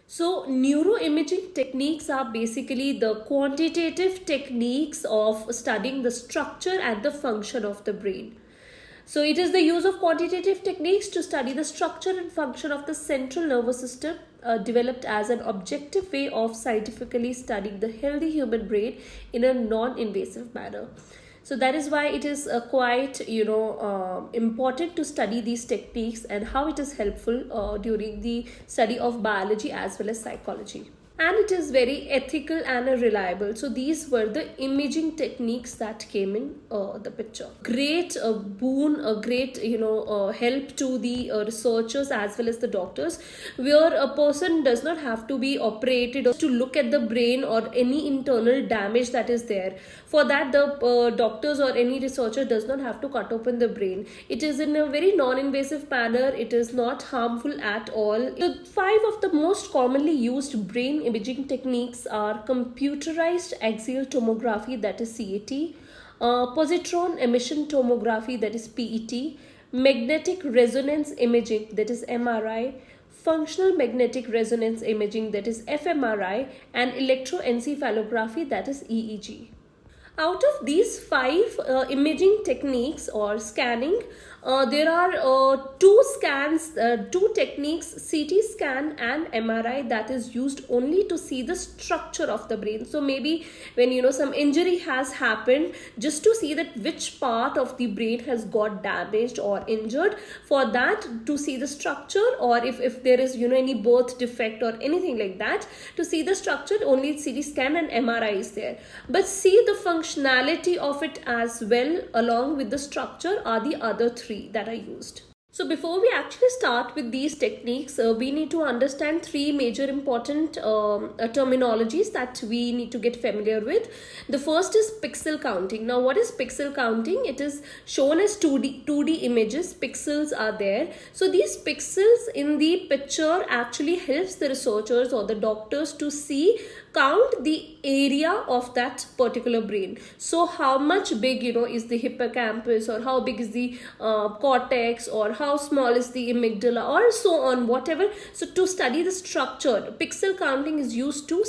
So, neuroimaging techniques are basically the quantitative techniques of studying the structure and the function of the brain. So, it is the use of quantitative techniques to study the structure and function of the central nervous system, developed as an objective way of scientifically studying the healthy human brain in a non invasive manner. So that is why it is quite important to study these techniques and how it is helpful during the study of biology as well as psychology. And it is very ethical and reliable. So these were the imaging techniques that came in the picture. Great boon, a great help to the researchers as well as the doctors, where a person does not have to be operated or to look at the brain or any internal damage that is there. For that, the doctors or any researcher does not have to cut open the brain. It is in a very non-invasive manner. It is not harmful at all. The 5 of the most commonly used brain imaging techniques are computerized axial tomography, that is CAT, positron emission tomography, that is PET, magnetic resonance imaging, that is MRI, functional magnetic resonance imaging, that is fMRI, and electroencephalography, that is EEG. Out of these 5 imaging techniques or scanning, there are two techniques, CT scan and MRI, that is used only to see the structure of the brain. So maybe when some injury has happened, just to see that which part of the brain has got damaged or injured, for that to see the structure, or if there is any birth defect or anything like that, to see the structure, only CT scan and MRI is there. But see the functionality of it as well along with the structure are the other 3 that are used. So before we actually start with these techniques, we need to understand 3 major important terminologies that we need to get familiar with. The first is pixel counting. Now what is pixel counting? It is shown as 2D images. Pixels are there. So these pixels in the picture actually helps the researchers or the doctors to count the area of that particular brain. So how much big is the hippocampus, or how big is the cortex, or how small is the amygdala, or so on, whatever. So to study the structure, pixel counting is used to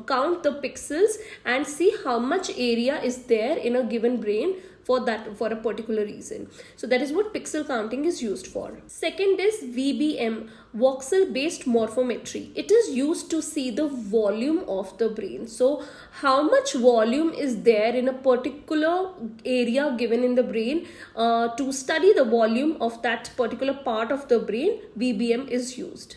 count the pixels and see how much area is there in a given brain for a particular reason. So that is what pixel counting is used for. Second is VBM, voxel based morphometry. It is used to see the volume of the brain. So how much volume is there in a particular area given in the brain. To study the volume of that particular part of the brain, VBM is used.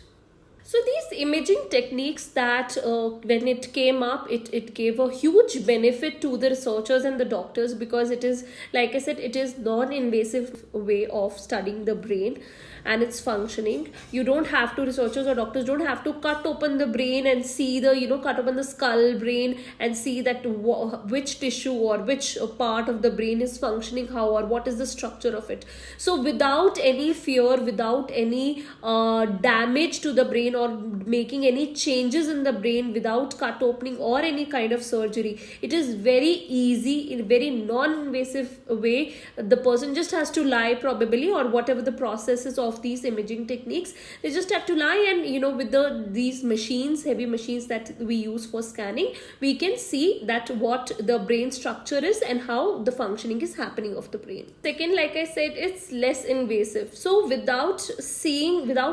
So these imaging techniques that when it came up, it gave a huge benefit to the researchers and the doctors, because it is, like I said, it is non-invasive way of studying the brain and its functioning. You don't have to, researchers or doctors don't have to cut open the brain and see the, cut open the skull brain and see that which tissue or which part of the brain is functioning how, or what is the structure of it. So without any fear, without any damage to the brain or making any changes in the brain, without cut opening or any kind of surgery, it is very easy, in a very non-invasive way. The person just has to lie probably, or whatever the process is of these imaging techniques, they just have to lie, and with these machines, heavy machines that we use for scanning, we can see that what the brain structure is and how the functioning is happening of the brain. Second, like I said, it's less invasive. So without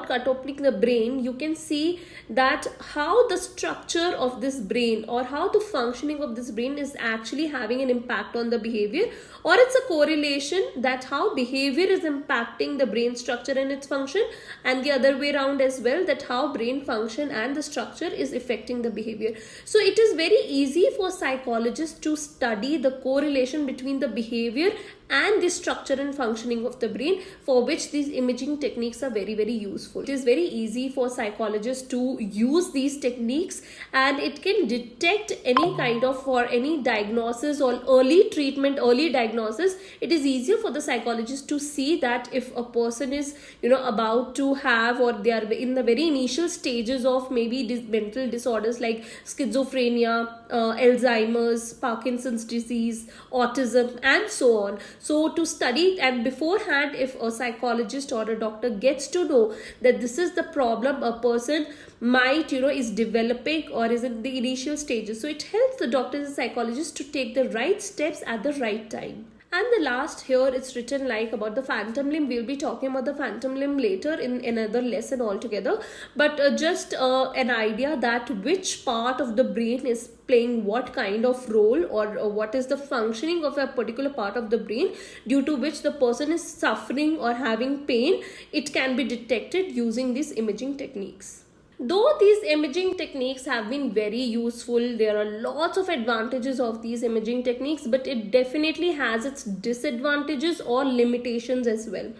cut opening the brain, you can see that how the structure of this brain or how the functioning of this brain is actually having an impact on the behavior, or it's a correlation that how behavior is impacting the brain structure and its function, and the other way around as well, that how brain function and the structure is affecting the behavior. So it is very easy for psychologists to study the correlation between the behavior and the structure and functioning of the brain, for which these imaging techniques are very, very useful. It is very easy for psychologists to use these techniques, and it can detect any kind of, for any diagnosis or early treatment, early diagnosis. It is easier for the psychologist to see that if a person is about to have, or they are in the very initial stages of maybe mental disorders like schizophrenia, Alzheimer's, Parkinson's disease, autism, and so on. So to study, and beforehand, if a psychologist or a doctor gets to know that this is the problem a person might, is developing or is in the initial stages, so it helps the doctors and psychologists to take the right steps at the right time. And the last here, it's written like about the phantom limb. We'll be talking about the phantom limb later in another lesson altogether. But just an idea that which part of the brain is playing what kind of role, or what is the functioning of a particular part of the brain due to which the person is suffering or having pain, it can be detected using these imaging techniques. Though these imaging techniques have been very useful, there are lots of advantages of these imaging techniques, but it definitely has its disadvantages or limitations as well.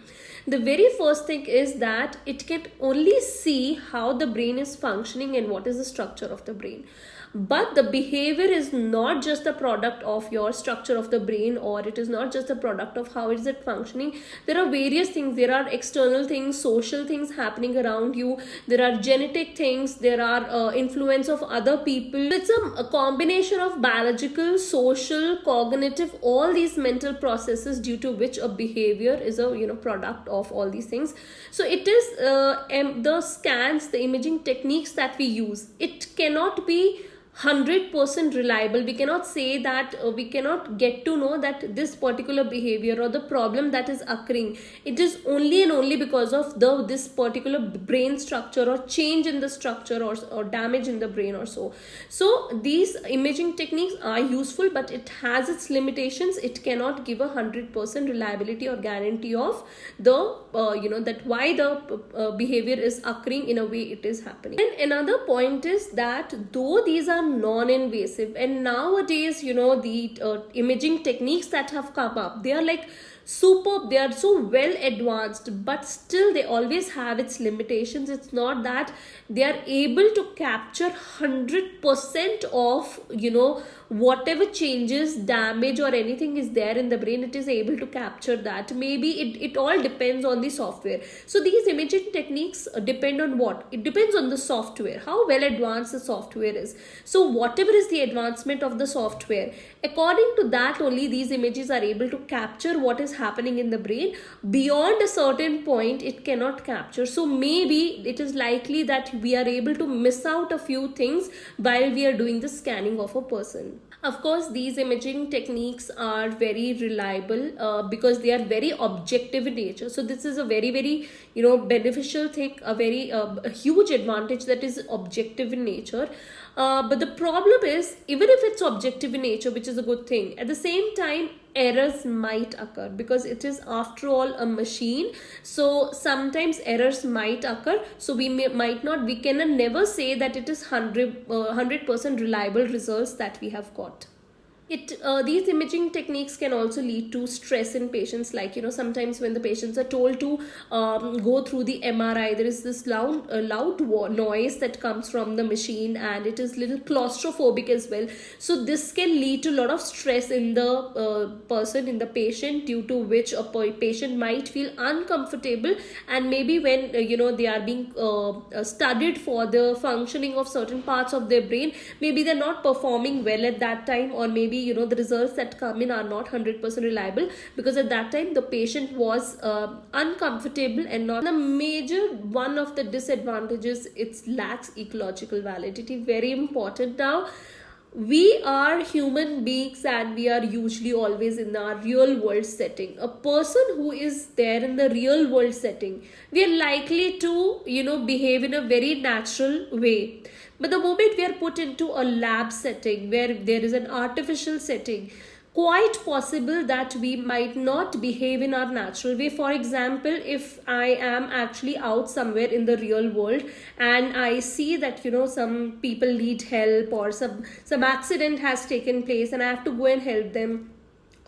The very first thing is that it can only see how the brain is functioning and what is the structure of the brain. But the behavior is not just the product of your structure of the brain, or it is not just the product of how is it functioning. There are various things. There are external things, social things happening around you. There are genetic things. There are influence of other people. It's a combination of biological, social, cognitive, all these mental processes due to which a behavior is a product of all these things. So it is the scans, the imaging techniques that we use. It cannot be 100% reliable. We cannot say that we cannot get to know that this particular behavior or the problem that is occurring, it is only and only because of this particular brain structure or change in the structure or damage in the brain or so. So these imaging techniques are useful, but it has its limitations. It cannot give 100% reliability or guarantee of the that why the behavior is occurring in a way it is happening. And another point is that though these are non-invasive, and nowadays the imaging techniques that have come up, they are like superb, they are so well advanced, but still they always have its limitations. It's not that they are able to capture 100% of whatever changes, damage or anything is there in the brain. It is able to capture that. Maybe it all depends on the software. So these imaging techniques depend on what? It depends on the software, how well advanced the software is. So whatever is the advancement of the software, according to that only these images are able to capture what is happening in the brain. Beyond a certain point it cannot capture. So maybe it is likely that we are able to miss out a few things while we are doing the scanning of a person. Of course, these imaging techniques are very reliable because they are very objective in nature. So this is a very, very beneficial thing, a very a huge advantage that is objective in nature. But the problem is, even if it's objective in nature, which is a good thing, at the same time errors might occur because it is after all a machine. So sometimes errors might occur. So we can never say that it is 100% reliable results that we have got. These imaging techniques can also lead to stress in patients, like sometimes when the patients are told to go through the MRI, there is this loud noise that comes from the machine, and it is little claustrophobic as well. So this can lead to a lot of stress in the person, in the patient, due to which a patient might feel uncomfortable, and maybe when they are being studied for the functioning of certain parts of their brain, maybe they're not performing well at that time, or maybe the results that come in are not 100% reliable because at that time the patient was uncomfortable and not. The major one of the disadvantages, it lacks ecological validity. Very important. Now we are human beings and we are usually always in our real world setting. A person who is there in the real world setting, we are likely to behave in a very natural way. But the moment we are put into a lab setting where there is an artificial setting, quite possible that we might not behave in our natural way. For example, if I am actually out somewhere in the real world and I see that some people need help, or some accident has taken place and I have to go and help them,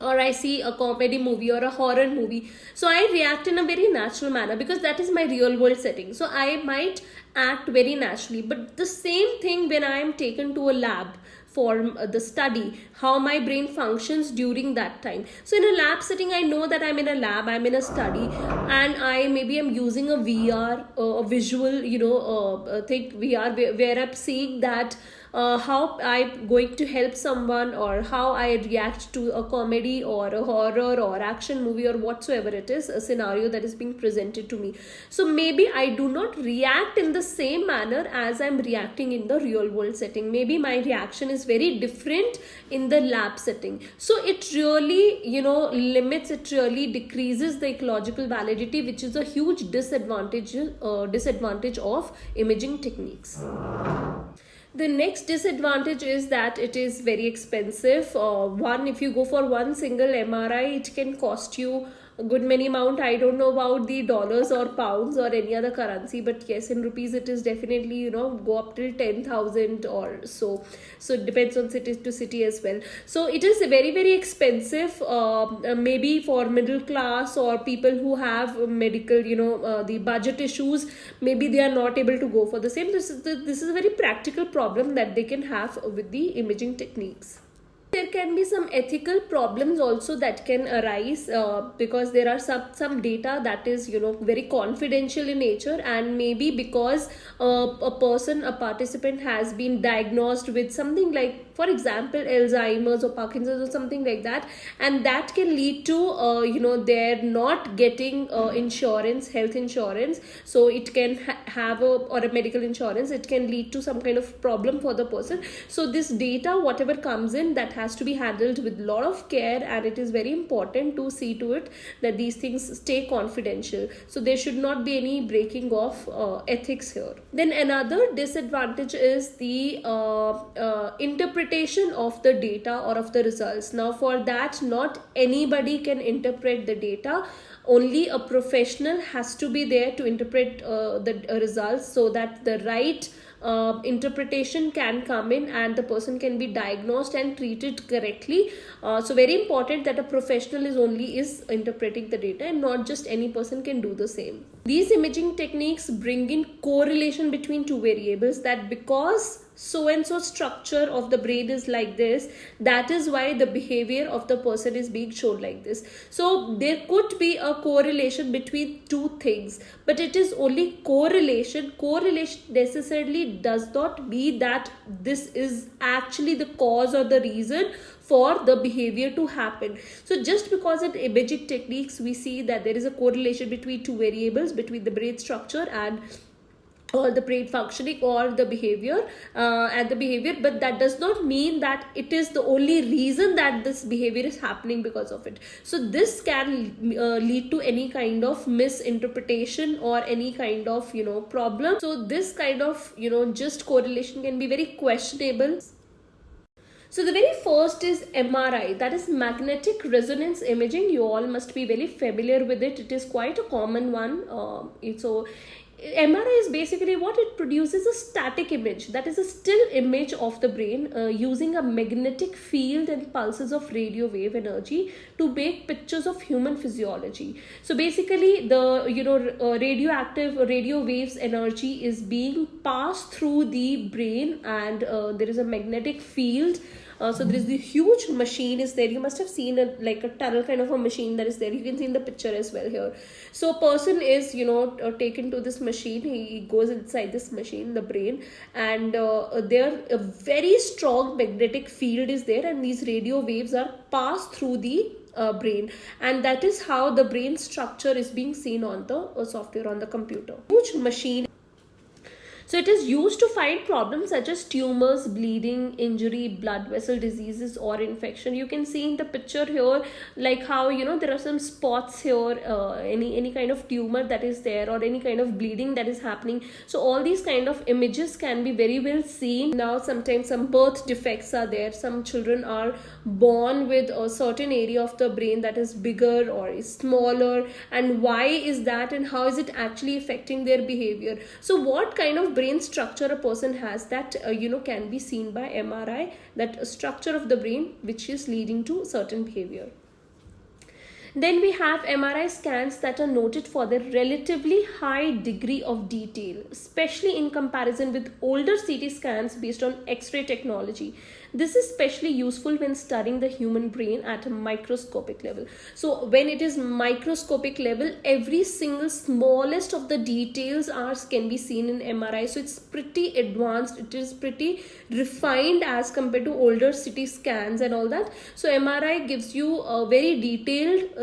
or I see a comedy movie or a horror movie, so I react in a very natural manner because that is my real world setting. So I might act very naturally. But the same thing when I am taken to a lab for the study, how my brain functions during that time. So in a lab setting, I know that I'm in a lab, I'm in a study, and I'm using a VR, a visual, thing VR, where I'm seeing that how I'm going to help someone, or how I react to a comedy or a horror or action movie or whatsoever it is, a scenario that is being presented to me. So maybe I do not react in the same manner as I'm reacting in the real world setting. Maybe my reaction is very different in the lab setting. So it really, limits, it really decreases the ecological validity, which is a huge disadvantage of imaging techniques. The next disadvantage is that it is very expensive. If you go for one single MRI, it can cost you a good many amount. I don't know about the dollars or pounds or any other currency, but yes, in rupees it is definitely, go up till 10,000 or so. So it depends on city to city as well. So it is very, very expensive. Maybe for middle class or people who have medical, the budget issues, maybe they are not able to go for the same. This is a very practical problem that they can have with the imaging techniques. There can be some ethical problems also that can arise, because there are some data that is very confidential in nature, and maybe because a participant has been diagnosed with something like, for example, Alzheimer's or Parkinson's or something like that, and that can lead to they're not getting health insurance. So it can have or a medical insurance. It can lead to some kind of problem for the person. So this data, whatever comes in, that has to be handled with a lot of care, and it is very important to see to it that these things stay confidential. So there should not be any breaking of ethics here. Then another disadvantage is the interpretation of the data or of the results. Now for that, not anybody can interpret the data. Only a professional has to be there to interpret the results, so that the right interpretation can come in and the person can be diagnosed and treated correctly. So very important that a professional is interpreting the data, and not just any person can do the same. These imaging techniques bring in correlation between two variables, that because so and so structure of the brain is like this, that is why the behavior of the person is being shown like this. So there could be a correlation between two things, but it is only correlation. Correlation necessarily does not mean that this is actually the cause or the reason for the behavior to happen. So just because in imaging techniques we see that there is a correlation between two variables, between the brain structure and or the brain functioning or the behavior but that does not mean that it is the only reason that this behavior is happening because of it. So this can lead to any kind of misinterpretation or any kind of problem. So this kind of just correlation can be very questionable. So the very first is MRI, that is magnetic resonance imaging. You all must be very familiar with it. It is quite a common one. So MRI is basically what it produces: a static image, that is a still image of the brain, using a magnetic field and pulses of radio wave energy to make pictures of human physiology. So basically the radioactive radio waves energy is being passed through the brain, and there is a magnetic field. So there is the huge machine is there. You must have seen like a tunnel kind of a machine that is there. You can see in the picture as well here. So a person is taken to this machine. He goes inside this machine, the brain, and there a very strong magnetic field is there, and these radio waves are passed through the brain, and that is how the brain structure is being seen on the software on the computer. Huge machine. So it is used to find problems such as tumors, bleeding, injury, blood vessel diseases or infection. You can see in the picture here like how there are some spots here, any kind of tumor that is there or any kind of bleeding that is happening. So all these kind of images can be very well seen. Now sometimes some birth defects are there. Some children are born with a certain area of the brain that is bigger or is smaller, and why is that and how is it actually affecting their behavior. So what kind of brain structure a person has, that can be seen by MRI, that structure of the brain which is leading to certain behavior. Then we have MRI scans that are noted for their relatively high degree of detail, especially in comparison with older CT scans based on X-ray technology. This is especially useful when studying the human brain at a microscopic level. So when it is microscopic level, every single smallest of the details can be seen in MRI. So it's pretty advanced, it is pretty refined as compared to older CT scans and all that. So MRI gives you a very detailed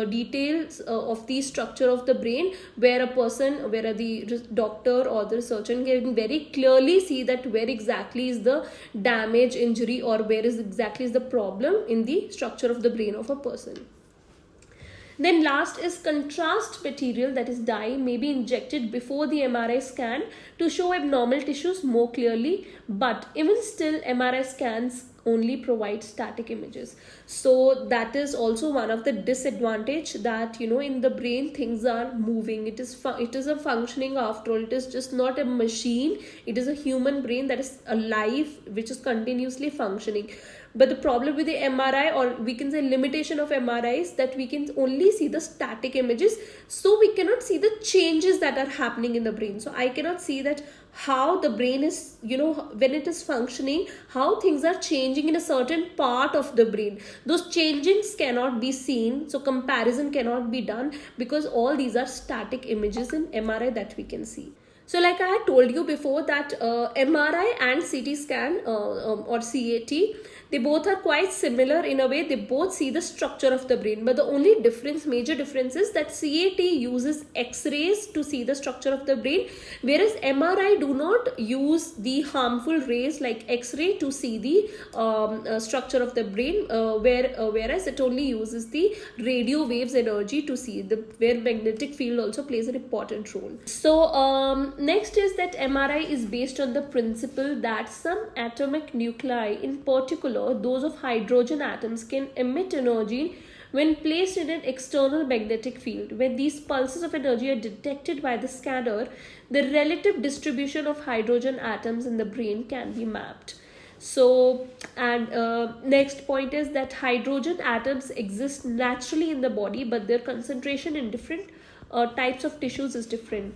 details of the structure of the brain, where the doctor or the surgeon can very clearly see that where exactly is the damage, injury, or where is exactly is the problem in the structure of the brain of a person. Then last is contrast material, that is dye, may be injected before the MRI scan to show abnormal tissues more clearly, but even still MRI scans only provide static images. So that is also one of the disadvantage, that in the brain things are moving. It is a functioning, after all. It is just not a machine. It is a human brain that is alive, which is continuously functioning. But the problem with the MRI, or we can say limitation of MRI, is that we can only see the static images. So we cannot see the changes that are happening in the brain. So I cannot see that how the brain is, when it is functioning, how things are changing in a certain part of the brain. Those changes cannot be seen. So comparison cannot be done, because all these are static images in MRI that we can see. So like I had told you before, that MRI and CT scan or CAT, they both are quite similar in a way. They both see the structure of the brain, but the only major difference is that CAT uses X-rays to see the structure of the brain, whereas MRI do not use the harmful rays like X-ray to see the structure of the brain, whereas it only uses the radio waves energy to see where magnetic field also plays an important role. So next is that MRI is based on the principle that some atomic nuclei, in particular those of hydrogen atoms, can emit energy when placed in an external magnetic field. When these pulses of energy are detected by the scanner, the relative distribution of hydrogen atoms in the brain can be mapped. So, and next point is that hydrogen atoms exist naturally in the body, but their concentration in different types of tissues is different.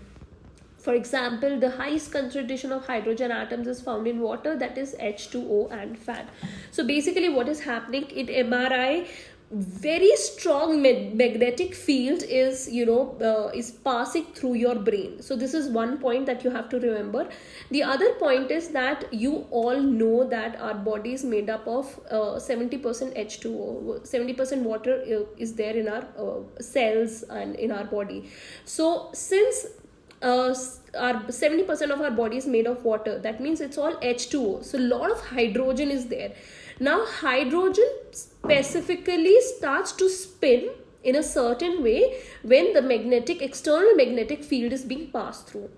For example, the highest concentration of hydrogen atoms is found in water, that is H2O and fat. So basically what is happening in MRI, very strong magnetic field is is passing through your brain. So this is one point that you have to remember. The other point is that you all know that our body is made up of 70% H2O, 70% water is there in our cells and in our body. So since our 70% of our body is made of water, that means it's all H2O, so a lot of hydrogen is there. Now hydrogen specifically starts to spin in a certain way when the external magnetic field is being passed through.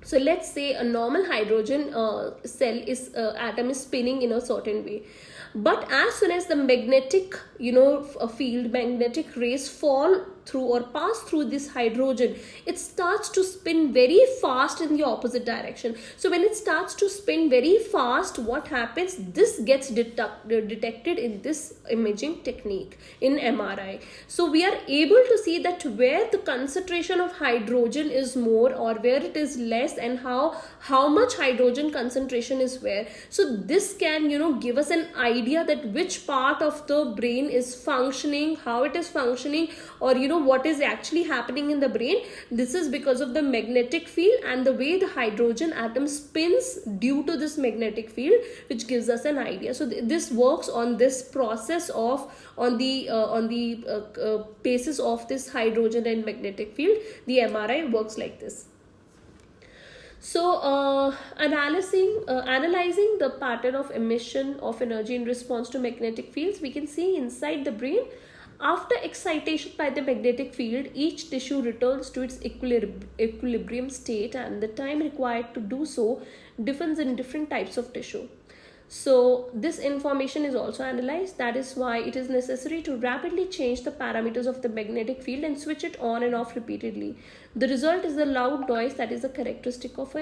So let's say a normal hydrogen atom is spinning in a certain way, but as soon as the magnetic field, magnetic rays fall through or pass through this hydrogen, it starts to spin very fast in the opposite direction. So when it starts to spin very fast, what happens? This gets detected in this imaging technique in MRI. So we are able to see that where the concentration of hydrogen is more or where it is less, and how much hydrogen concentration is where. So this can give us an idea that which part of the brain is functioning, how it is functioning, or what is actually happening in the brain. This is because of the magnetic field and the way the hydrogen atom spins due to this magnetic field, which gives us an idea. So this works on this process of on the basis of this hydrogen and magnetic field. The MRI works like this. So analyzing the pattern of emission of energy in response to magnetic fields, we can see inside the brain, after excitation by the magnetic field, each tissue returns to its equilibrium state, and the time required to do so differs in different types of tissue. So this information is also analyzed. That is why it is necessary to rapidly change the parameters of the magnetic field and switch it on and off repeatedly. The result is the loud noise that is a characteristic of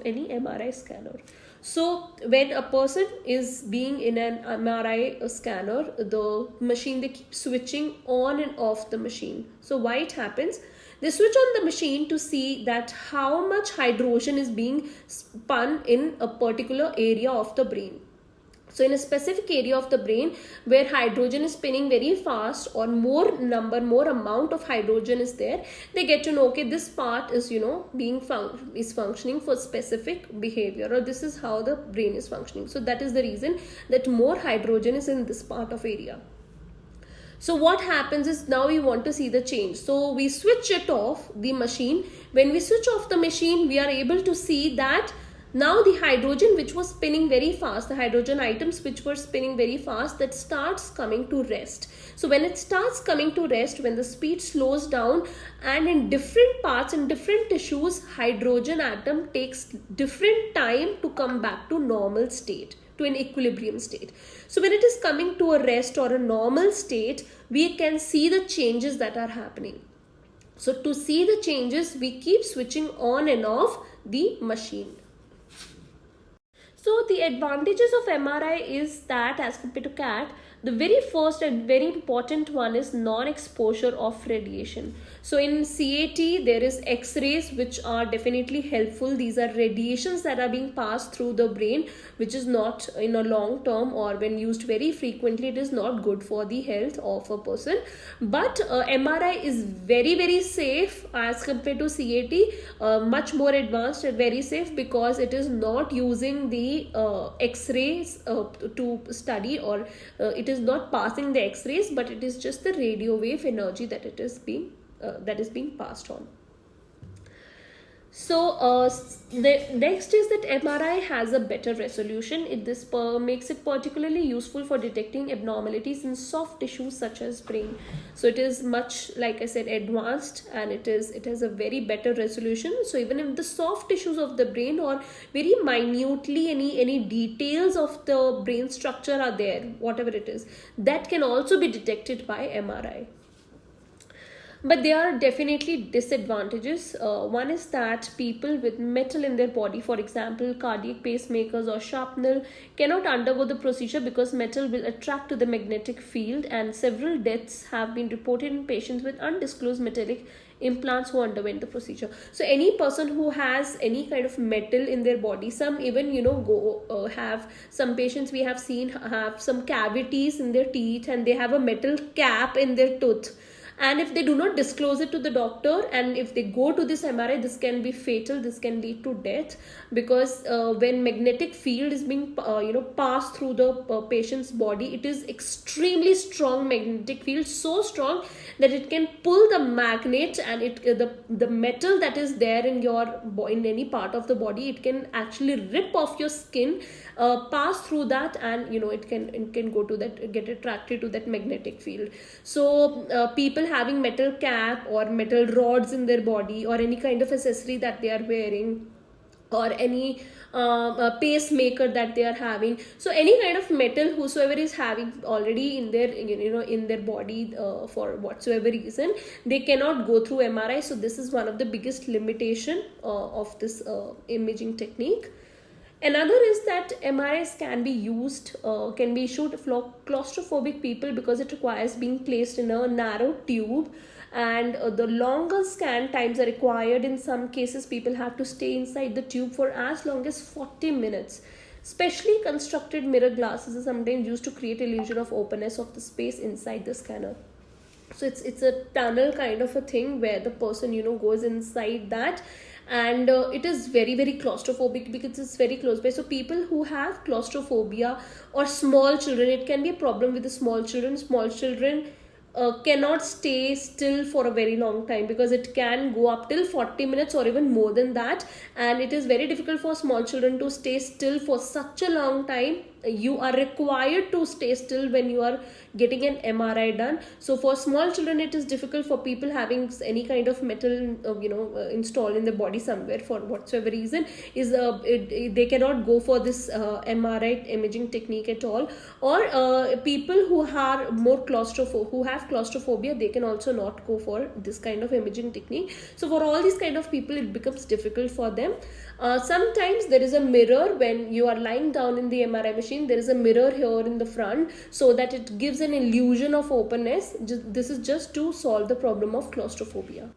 any MRI scanner. So when a person is being in an MRI scanner, the machine, they keep switching on and off the machine. So why it happens? They switch on the machine to see that how much hydrogen is being spun in a particular area of the brain. So in a specific area of the brain where hydrogen is spinning very fast, or more amount of hydrogen is there, they get to know, okay, this part is, is functioning for specific behavior, or this is how the brain is functioning. So that is the reason that more hydrogen is in this part of area. So what happens is, now we want to see the change. So we switch it off, the machine. When we switch off the machine, we are able to see that now the hydrogen which was spinning very fast, the hydrogen items which were spinning very fast, that starts coming to rest. So when it starts coming to rest, when the speed slows down, and in different parts, in different tissues, hydrogen atom takes different time to come back to normal state, to an equilibrium state. So when it is coming to a rest or a normal state, we can see the changes that are happening. So to see the changes, we keep switching on and off the machine. So the advantages of MRI is that, as compared to CAT, the very first and very important one is non-exposure of radiation. So in CAT, there is X-rays which are definitely helpful. These are radiations that are being passed through the brain, which is not in a long term, or when used very frequently, it is not good for the health of a person. But MRI is very, very safe as compared to CAT, much more advanced and very safe, because it is not using the X-rays to study, or it is not passing the X-rays, but it is just the radio wave energy that it is being passed on. So the next is that MRI has a better resolution. This makes it particularly useful for detecting abnormalities in soft tissues such as brain. So it is much, like I said, advanced, and it has a very better resolution. So even if the soft tissues of the brain, or very minutely any details of the brain structure are there, whatever it is, that can also be detected by MRI. But there are definitely disadvantages. One is that people with metal in their body, for example, cardiac pacemakers or shrapnel, cannot undergo the procedure because metal will attract to the magnetic field, and several deaths have been reported in patients with undisclosed metallic implants who underwent the procedure. So any person who has any kind of metal in their body, some even have some patients we have seen have some cavities in their teeth, and they have a metal cap in their tooth. And if they do not disclose it to the doctor, and if they go to this MRI, this can be fatal. This can lead to death, because when magnetic field is being passed through the patient's body, it is extremely strong magnetic field, so strong that it can pull the magnet, and the metal that is there in any part of the body, it can actually rip off your skin, pass through that, and it can go to that, get attracted to that magnetic field. So people having metal cap or metal rods in their body, or any kind of accessory that they are wearing, or any pacemaker that they are having, so any kind of metal whosoever is having already in their in their body, for whatsoever reason, they cannot go through MRI. So this is one of the biggest limitation of this imaging technique. Another is that MRIs can be issued for claustrophobic people, because it requires being placed in a narrow tube, and the longer scan times are required. In some cases, people have to stay inside the tube for as long as 40 minutes. Specially constructed mirror glasses are sometimes used to create illusion of openness of the space inside the scanner. So it's a tunnel kind of a thing, where the person goes inside that, and it is very, very claustrophobic, because it's very close by. So people who have claustrophobia, or small children, it can be a problem with the small children cannot stay still for a very long time, because it can go up till 40 minutes or even more than that, and it is very difficult for small children to stay still for such a long time. you are required to stay still when you are getting an MRI done. So for small children it is difficult. For people having any kind of metal installed in the body somewhere for whatsoever reason, is they cannot go for this MRI imaging technique at all. Or people who are more who have claustrophobia, they can also not go for this kind of imaging technique. So for all these kind of people it becomes difficult for them. Sometimes there is a mirror when you are lying down in the MRI machine. There is a mirror here in the front, so that it gives an illusion of openness. This is just to solve the problem of claustrophobia.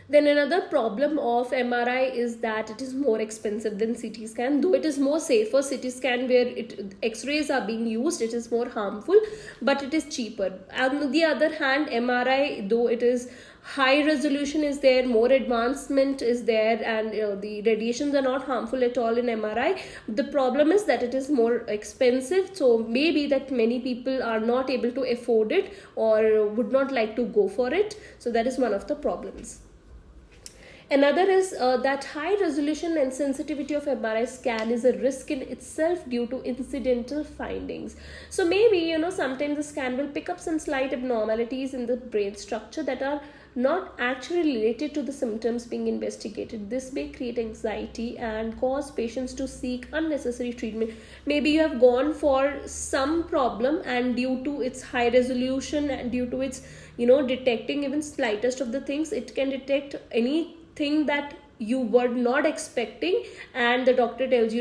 Then another problem of MRI is that it is more expensive than CT scan. Though it is more safer, CT scan where X-rays are being used, it is more harmful, but it is cheaper. On the other hand, MRI, though it is high resolution is there, more advancement is there, and the radiations are not harmful at all in MRI. The problem is that it is more expensive, so maybe that many people are not able to afford it or would not like to go for it. So that is one of the problems. Another is that high resolution and sensitivity of MRI scan is a risk in itself due to incidental findings. So maybe, sometimes the scan will pick up some slight abnormalities in the brain structure that are not actually related to the symptoms being investigated. This may create anxiety and cause patients to seek unnecessary treatment. Maybe you have gone for some problem, and due to its high resolution and due to its, detecting even slightest of the things, it can detect anything that you were not expecting, and the doctor tells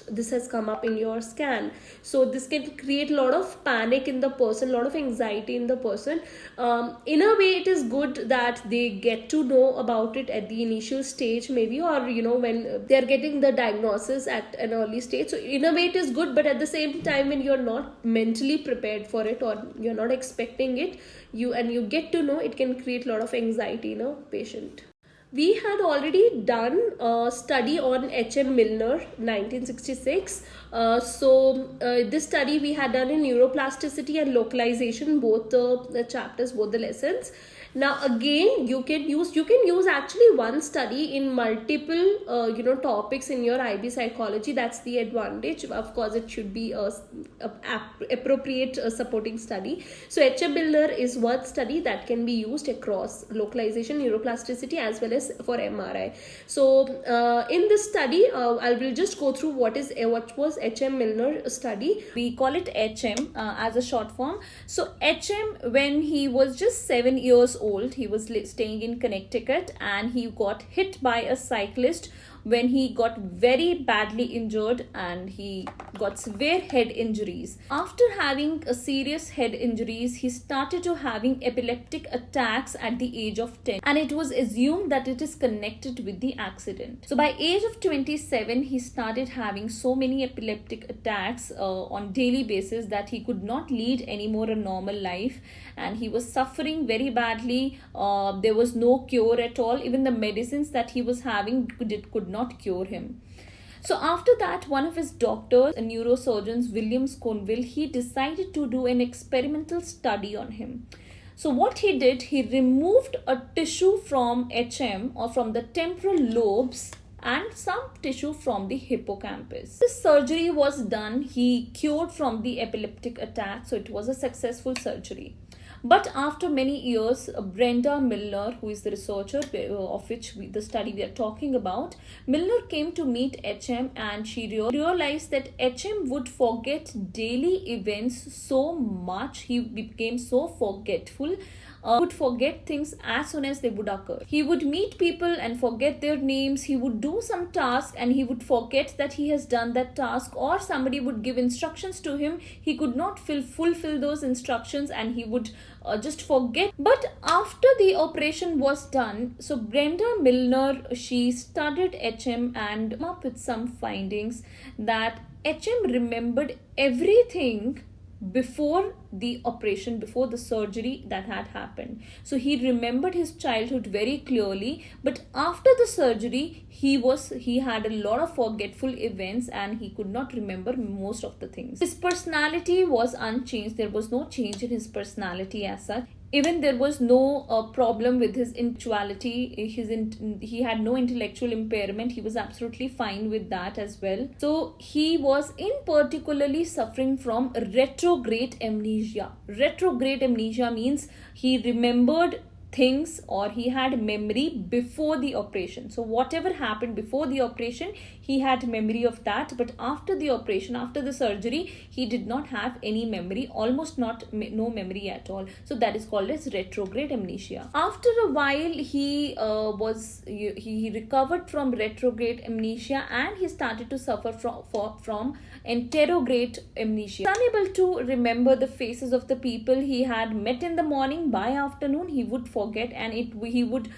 this has come up in your scan. So this can create a lot of panic in the person, a lot of anxiety in the person. In a way it is good that they get to know about it at the initial stage maybe, or when they are getting the diagnosis at an early stage. So in a way it is good, but at the same time, when you're not mentally prepared for it or you're not expecting it, you get to know, it can create a lot of anxiety in a patient. We had already done a study on H.M. Milner, 1966. This study we had done in neuroplasticity and localization, both the chapters, both the lessons. Now again, you can use actually one study in multiple topics in your IB psychology. That's the advantage. Of course, it should be a appropriate supporting study. So H.M. Milner is one study that can be used across localization, neuroplasticity, as well as for MRI. So in this study, I will just go through what was H.M. Milner study. We call it HM as a short form. So HM, when he was just 7 years old, he was staying in Connecticut, and he got hit by a cyclist when he got very badly injured, and he got severe head injuries. After having a serious head injuries, he started to having epileptic attacks at the age of 10, and it was assumed that it is connected with the accident. So by age of 27, he started having so many epileptic attacks on daily basis that he could not lead anymore a normal life, and he was suffering very badly. There was no cure at all. Even the medicines that he was having could not cure him. So after that, one of his doctors, a neurosurgeon, William Sconville, he decided to do an experimental study on him. So what he did, he removed a tissue from HM, or from the temporal lobes, and some tissue from the hippocampus. This surgery was done. He cured from the epileptic attack, so it was a successful surgery. But after many years, Brenda Milner, who is the researcher of which the study we are talking about, Milner came to meet HM, and she realized that HM would forget daily events so much. He became so forgetful. Would forget things as soon as they would occur. He would meet people and forget their names. He would do some task and he would forget that he has done that task, or somebody would give instructions to him. He could not fulfill those instructions, and he would just forget. But after the operation was done, so Brenda Milner, she studied HM and came up with some findings that HM remembered everything before the operation, before the surgery that had happened. So he remembered his childhood very clearly, but after the surgery he had a lot of forgetful events, and he could not remember most of the things. His personality was unchanged. There was no change in his personality as such. even there was no problem with his intellectuality, he had no intellectual impairment, he was absolutely fine with that as well. So he was in particularly suffering from retrograde amnesia. Retrograde amnesia means he remembered things, or he had memory before the operation. So whatever happened before the operation, he had memory of that, but after the operation, after the surgery, he did not have any memory, almost no memory at all. So that is called as retrograde amnesia. After a while, he recovered from retrograde amnesia, and he started to suffer from anterograde amnesia. Unable to remember the faces of the people he had met in the morning, by afternoon he would forget, and he would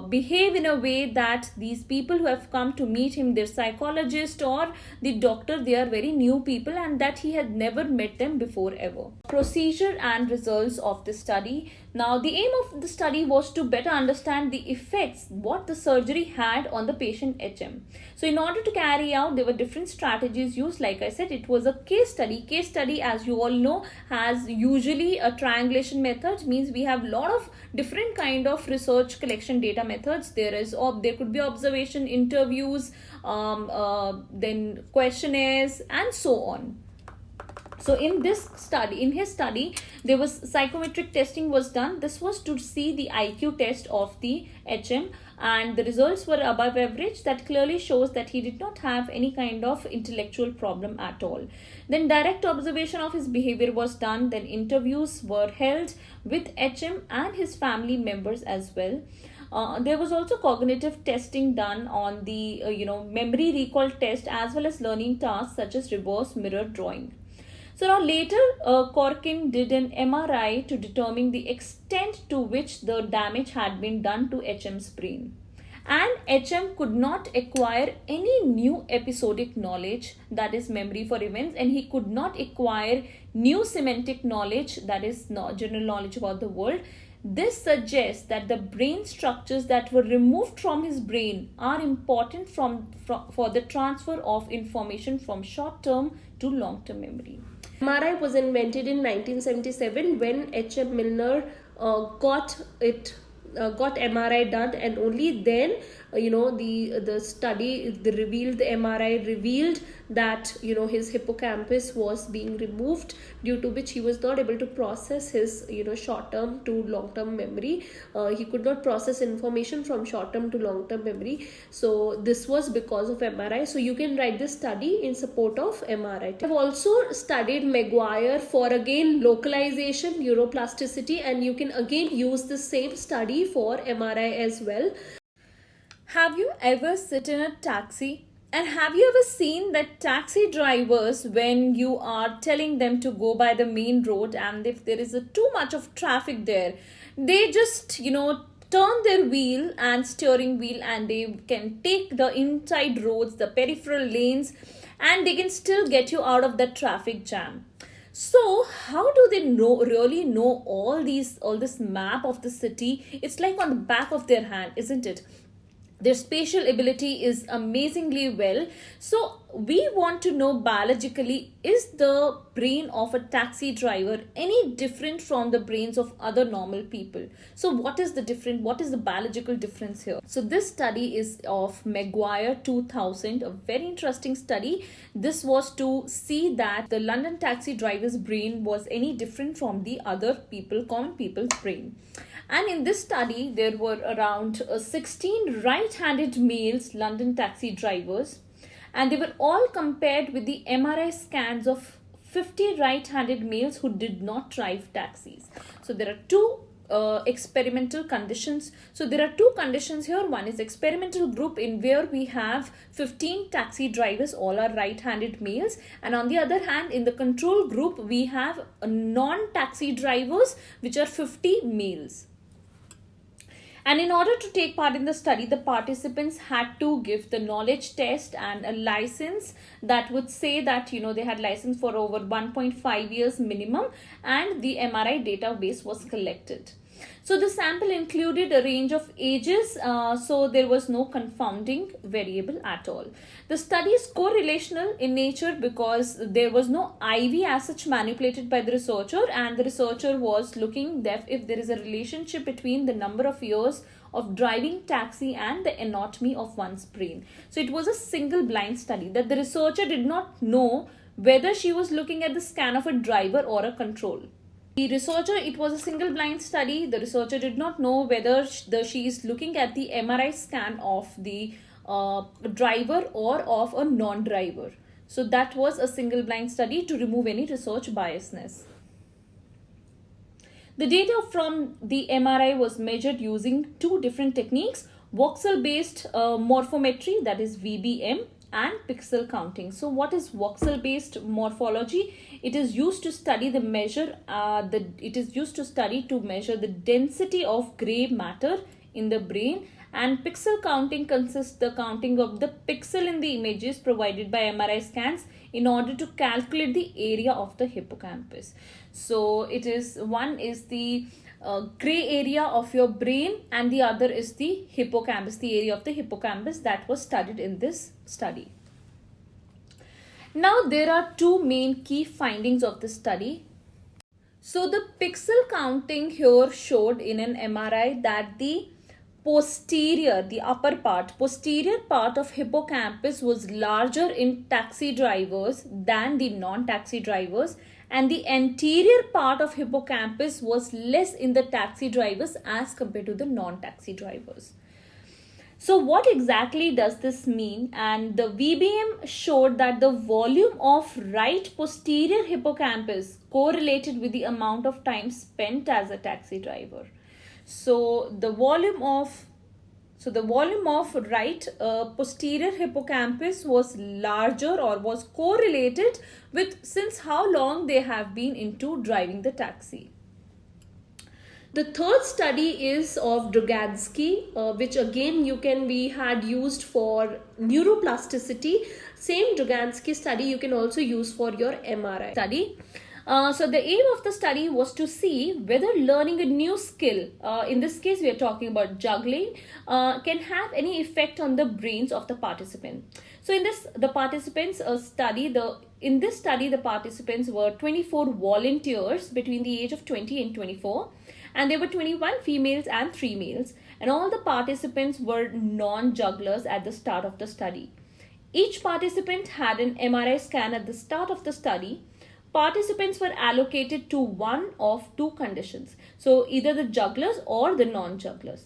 behave in a way that these people who have come to meet him, their psychologist or the doctor, they are very new people, and that he had never met them before ever. Procedure and results of the study. Now, the aim of the study was to better understand the effects what the surgery had on the patient HM. So in order to carry out, there were different strategies used. Like I said, it was a case study. Case study, as you all know, has usually a triangulation method, means we have a lot of different kind of research collection data methods. There could be observation, interviews, then questionnaires, and so on. So in his study, there was psychometric testing was done. This was to see the IQ test of the HM, and the results were above average. That clearly shows that he did not have any kind of intellectual problem at all. Then direct observation of his behavior was done. Then interviews were held with HM and his family members as well. There was also cognitive testing done on the memory recall test, as well as learning tasks such as reverse mirror drawing. So now later, Corkin did an MRI to determine the extent to which the damage had been done to HM's brain. And HM could not acquire any new episodic knowledge, that is memory for events, and he could not acquire new semantic knowledge, that is general knowledge about the world. This suggests that the brain structures that were removed from his brain are important for the transfer of information from short-term to long-term memory. MRI was invented in 1977 when H.M. Milner got MRI done, and only then the study revealed, the MRI revealed that his hippocampus was being removed, due to which he was not able to process his short term to long term memory. He could not process information from short term to long term memory. So this was because of MRI. So you can write this study in support of MRI. I've also studied Maguire for again localization, neuroplasticity, and you can again use the same study for MRI as well. Have you ever sit in a taxi? And have you ever seen that taxi drivers, when you are telling them to go by the main road, and if there is too much of traffic there, they just turn their wheel and steering wheel, and they can take the inside roads, the peripheral lanes, and they can still get you out of the traffic jam. So how do they really know all this map of the city? It's like on the back of their hand, isn't it? Their spatial ability is amazingly well. So we want to know biologically, is the brain of a taxi driver any different from the brains of other normal people? So what is the biological difference here? So this study is of Maguire 2000, a very interesting study. This was to see that the London taxi driver's brain was any different from the other common people's brain. And in this study, there were around 16 right-handed males, London taxi drivers, and they were all compared with the MRI scans of 50 right-handed males who did not drive taxis. So there are two experimental conditions. So there are two conditions here. One is experimental group, in where we have 15 taxi drivers, all are right-handed males, and on the other hand, in the control group, we have non-taxi drivers, which are 50 males. And in order to take part in the study, the participants had to give the knowledge test and a license that would say that they had license for over 1.5 years minimum, and the MRI database was collected. So the sample included a range of ages, so there was no confounding variable at all. The study is correlational in nature because there was no IV as such manipulated by the researcher, and the researcher was looking that if there is a relationship between the number of years of driving taxi and the anatomy of one's brain. So it was a single blind study that the researcher did not know whether she was looking at the scan of a driver or a control. The researcher, it was a single blind study. The researcher did not know whether she is looking at the MRI scan of the driver or of a non-driver. So that was a single blind study to remove any research biasness. The data from the MRI was measured using two different techniques, voxel-based morphometry, that is VBM, and pixel counting. So what is voxel-based morphology? It is used to study the measure. It is used to study to measure the density of gray matter in the brain, and pixel counting consists the counting of the pixel in the images provided by MRI scans in order to calculate the area of the hippocampus. So it is, one is the gray area of your brain and the other is the hippocampus, the area of the hippocampus that was studied in this study. Now there are two main key findings of the study. So the pixel counting here showed in an MRI that the posterior part of hippocampus was larger in taxi drivers than the non-taxi drivers, and the anterior part of hippocampus was less in the taxi drivers as compared to the non-taxi drivers. So what exactly does this mean? And the VBM showed that the volume of right posterior hippocampus correlated with the amount of time spent as a taxi driver. So the volume of right posterior hippocampus was larger or was correlated with since how long they have been into driving the taxi. The third study is of Drogadsky, which again we had used for neuroplasticity. Same Drogadsky study you can also use for your MRI study. So the aim of the study was to see whether learning a new skill, in this case we are talking about juggling, can have any effect on the brains of the participant. So in this, the participants in this study, the participants were 24 volunteers between the age of 20 and 24, and there were 21 females and 3 males, and all the participants were non-jugglers at the start of the study. Each participant had an MRI scan at the start of the study. Participants were allocated to one of two conditions, so either the jugglers or the non-jugglers.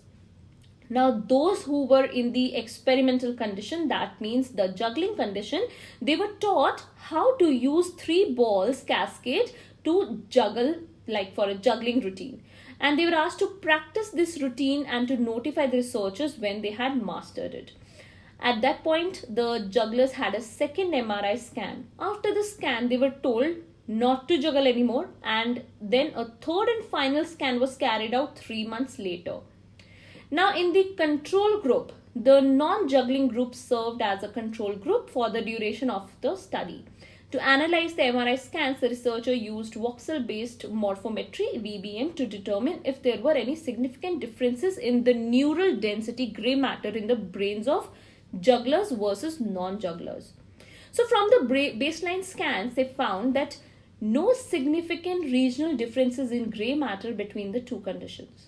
Now those who were in the experimental condition, that means the juggling condition, they were taught how to use 3 balls cascade to juggle, like for a juggling routine, and they were asked to practice this routine and to notify the researchers when they had mastered it. At that point, the jugglers had a second MRI scan. After the scan, they were told not to juggle anymore, and then a third and final scan was carried out 3 months later. Now in the control group, the non-juggling group served as a control group for the duration of the study. To analyze the MRI scans, the researcher used voxel-based morphometry VBM to determine if there were any significant differences in the neural density gray matter in the brains of jugglers versus non-jugglers. So from the baseline scans, they found that no significant regional differences in gray matter between the two conditions.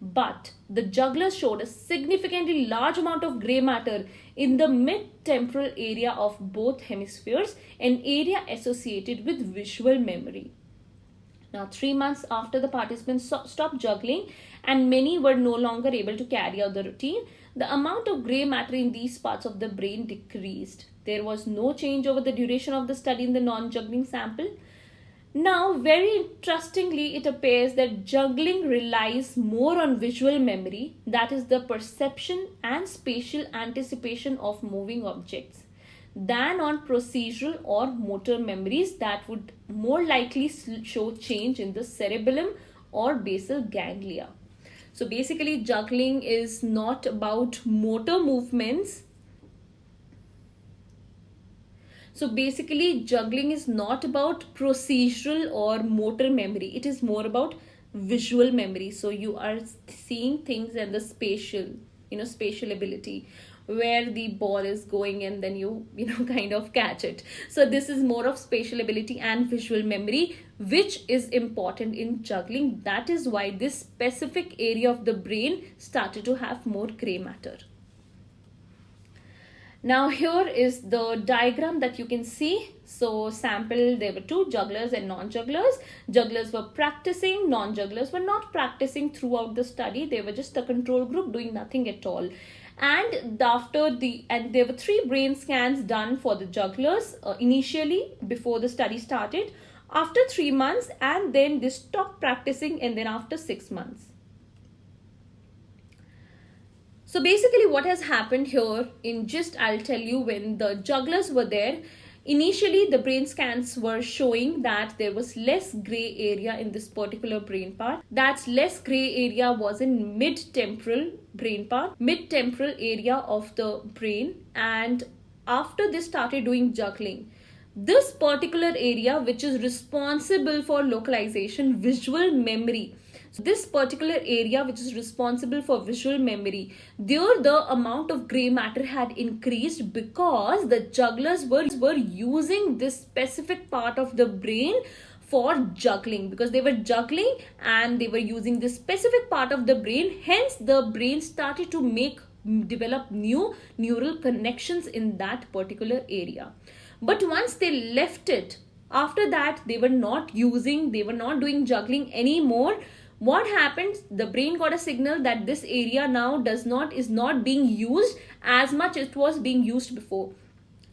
But the jugglers showed a significantly large amount of gray matter in the mid-temporal area of both hemispheres, an area associated with visual memory. Now 3 months after the participants stopped juggling and many were no longer able to carry out the routine, the amount of gray matter in these parts of the brain decreased. There was no change over the duration of the study in the non-juggling sample. Now, very interestingly, it appears that juggling relies more on visual memory, that is the perception and spatial anticipation of moving objects, than on procedural or motor memories that would more likely show change in the cerebellum or basal ganglia. So basically, juggling is not about motor movements. So basically, juggling is not about procedural or motor memory. It is more about visual memory. So you are seeing things and the spatial ability, where the ball is going, and then you kind of catch it. So this is more of spatial ability and visual memory, which is important in juggling. That is why this specific area of the brain started to have more gray matter. Now here is the diagram that you can see. So sample, there were two, jugglers and non-jugglers. Jugglers were practicing, non-jugglers were not practicing throughout the study. They were just a control group doing nothing at all. And there were 3 brain scans done for the jugglers initially before the study started, after 3 months, and then they stopped practicing, and then after 6 months. So basically what has happened here I'll tell you, when the jugglers were there, initially the brain scans were showing that there was less gray area in this particular brain part. That less gray area was in mid-temporal brain part, mid-temporal area of the brain. And after they started doing juggling, this particular area, which is responsible for localization, visual memory, this particular area which is responsible for visual memory, there the amount of gray matter had increased, because the jugglers were using this specific part of the brain for juggling, because they were juggling and they were using this specific part of the brain. Hence the brain started to develop new neural connections in that particular area. But once they left it, after that they were not doing juggling anymore. What happened? The brain got a signal that this area now is not being used as much as it was being used before.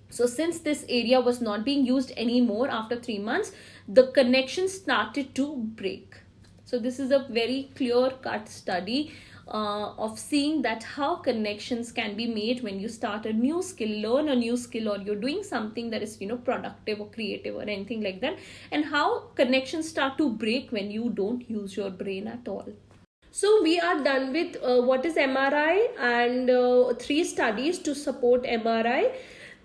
So since this area was not being used anymore after 3 months, the connection started to break. So this is a very clear-cut study of seeing that how connections can be made when you start a new skill, learn a new skill, or you're doing something that is productive or creative or anything like that, and how connections start to break when you don't use your brain at all. So we are done with what is MRI and 3 studies to support MRI.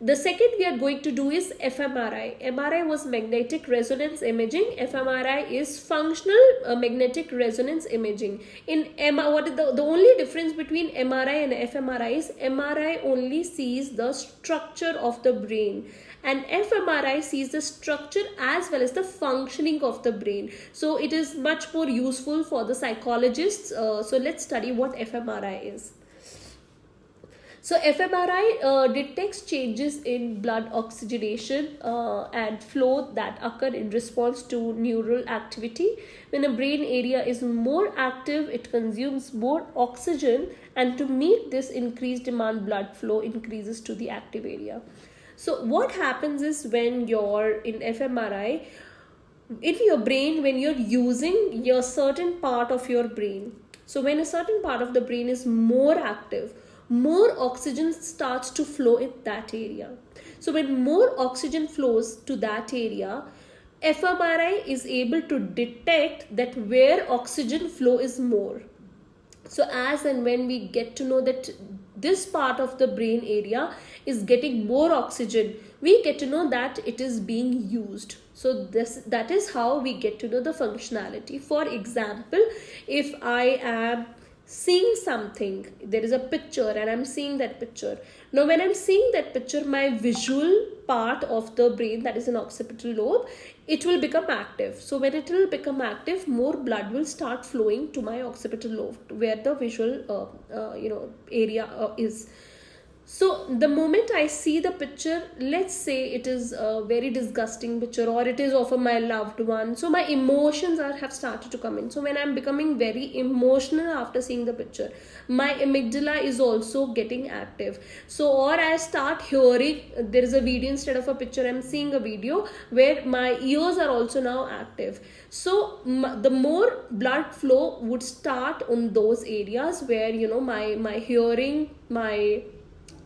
The second we are going to do is fMRI. MRI was magnetic resonance imaging. fMRI is functional magnetic resonance imaging. In what is the only difference between MRI and fMRI is MRI only sees the structure of the brain, and fMRI sees the structure as well as the functioning of the brain. So it is much more useful for the psychologists. So let's study what fMRI is. So fMRI detects changes in blood oxygenation and flow that occur in response to neural activity. When a brain area is more active, it consumes more oxygen, and to meet this increased demand, blood flow increases to the active area. So what happens is, when you're in fMRI, in your brain, when you're using your certain part of your brain, so when a certain part of the brain is more active, more oxygen starts to flow in that area. So when more oxygen flows to that area, fMRI is able to detect that where oxygen flow is more. So as and when we get to know that this part of the brain area is getting more oxygen, we get to know that it is being used. So that is how we get to know the functionality. For example, if I am seeing something, there is a picture and I'm seeing that picture. Now when I'm seeing that picture, my visual part of the brain, that is an occipital lobe, it will become active. So when it will become active, more blood will start flowing to my occipital lobe where the visual area is. So the moment I see the picture, let's say it is a very disgusting picture, or it is of my loved one, so my emotions have started to come in. So when I'm becoming very emotional after seeing the picture, my amygdala is also getting active. So, or I start hearing, there is a video instead of a picture, I'm seeing a video where my ears are also now active. So the more blood flow would start on those areas where my hearing, my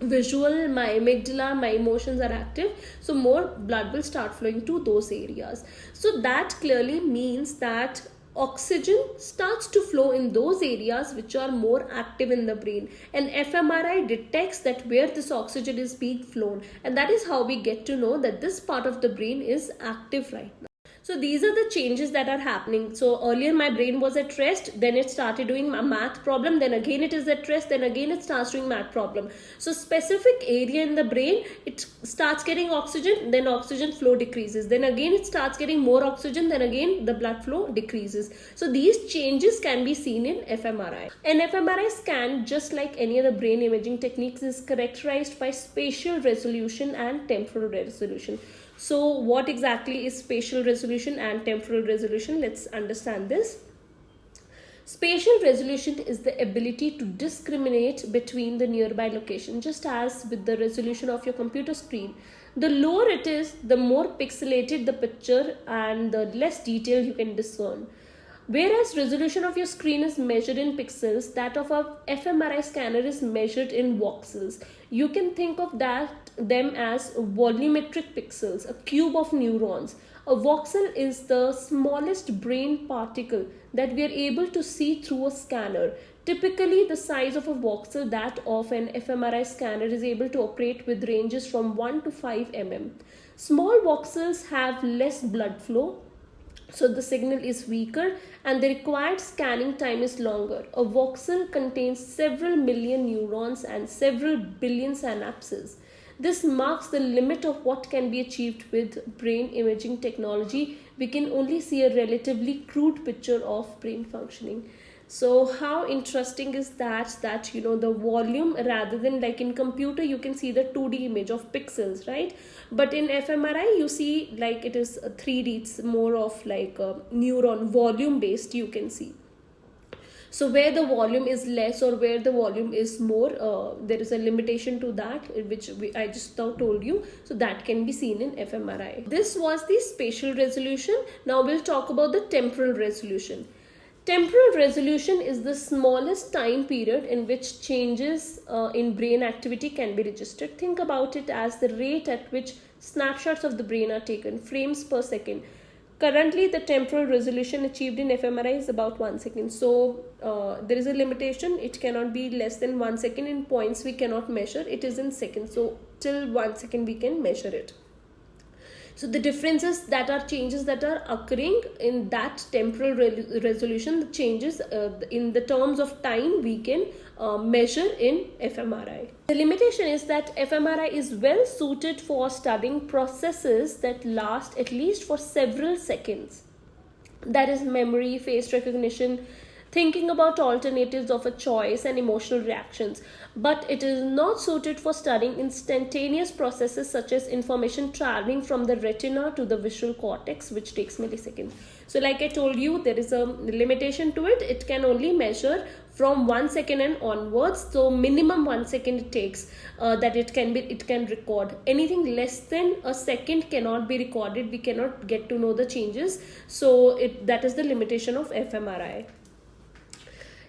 visual, my amygdala, my emotions are active, so more blood will start flowing to those areas. So that clearly means that oxygen starts to flow in those areas which are more active in the brain, and fMRI detects that where this oxygen is being flown, and that is how we get to know that this part of the brain is active right now. So these are the changes that are happening. So earlier my brain was at rest, then it started doing a math problem, then again it is at rest, then again it starts doing math problem. So specific area in the brain, it starts getting oxygen, then oxygen flow decreases, then again it starts getting more oxygen, then again the blood flow decreases. So these changes can be seen in fMRI. An fMRI scan, just like any other brain imaging techniques, is characterized by spatial resolution and temporal resolution. So what exactly is spatial resolution and temporal resolution? Let's understand this. Spatial resolution is the ability to discriminate between the nearby location, just as with the resolution of your computer screen. The lower it is, the more pixelated the picture and the less detail you can discern. Whereas resolution of your screen is measured in pixels, that of a fMRI scanner is measured in voxels. You can think of them as volumetric pixels, a cube of neurons. A voxel is the smallest brain particle that we are able to see through a scanner. Typically, the size of a voxel, that of an fMRI scanner, is able to operate with ranges from 1 to 5 mm. Small voxels have less blood flow, so the signal is weaker and the required scanning time is longer. A voxel contains several million neurons and several billion synapses. This marks the limit of what can be achieved with brain imaging technology. We can only see a relatively crude picture of brain functioning. So how interesting is that the volume, rather than like in computer you can see the 2D image of pixels, right? But in fMRI you see like it is 3D, it's more of like a neuron volume based, you can see. So where the volume is less or where the volume is more, there is a limitation to that, which I just now told you. So that can be seen in fMRI. This was the spatial resolution. Now we'll talk about the temporal resolution. Temporal resolution is the smallest time period in which changes in brain activity can be registered. Think about it as the rate at which snapshots of the brain are taken, frames per second. Currently, the temporal resolution achieved in fMRI is about 1 second. So there is a limitation. It cannot be less than 1 second. In points we cannot measure. It is in seconds. So till 1 second we can measure it. So the differences that are changes that are occurring in that temporal resolution, the changes in the terms of time we can measure in fMRI. The limitation is that fMRI is well suited for studying processes that last at least for several seconds. That is memory, face recognition, thinking about alternatives of a choice and emotional reactions. But it is not suited for studying instantaneous processes such as information traveling from the retina to the visual cortex, which takes milliseconds. So like I told you, there is a limitation to it. It can only measure from 1 second and onwards. So minimum 1 second it takes that it can record. Anything less than a second cannot be recorded. We cannot get to know the changes. So that is the limitation of fMRI.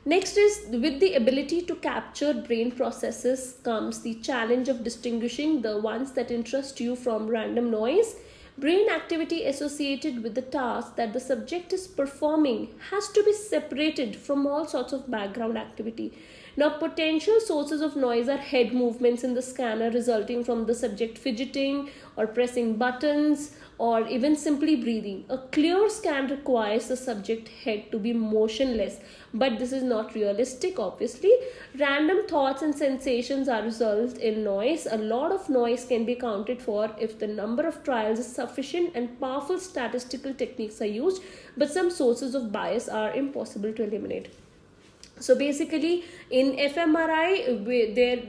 Next is, with the ability to capture brain processes comes the challenge of distinguishing the ones that interest you from random noise. Brain activity associated with the task that the subject is performing has to be separated from all sorts of background activity. Now, potential sources of noise are head movements in the scanner resulting from the subject fidgeting or pressing buttons, or even simply breathing. A clear scan requires the subject head to be motionless, but this is not realistic, obviously. Random thoughts and sensations are result in noise. A lot of noise can be accounted for if the number of trials is sufficient and powerful statistical techniques are used, but some sources of bias are impossible to eliminate. So basically in fMRI,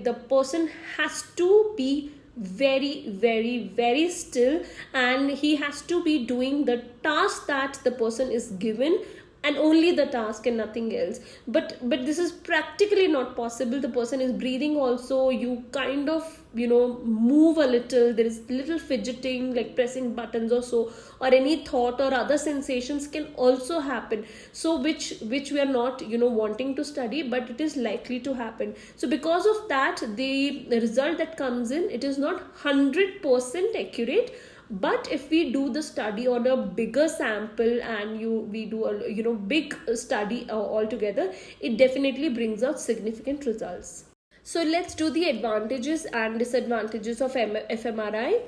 the person has to be very still, and he has to be doing the task that the person is given, and only the task and nothing else. But this is practically not possible. The person is breathing also, you kind of move a little, there is little fidgeting like pressing buttons or so, or any thought or other sensations can also happen, so which we are not wanting to study, but it is likely to happen. So because of that, the result that comes in, it is not 100% accurate. But if we do the study on a bigger sample and we do a big study altogether, it definitely brings out significant results. So let's do the advantages and disadvantages of fMRI.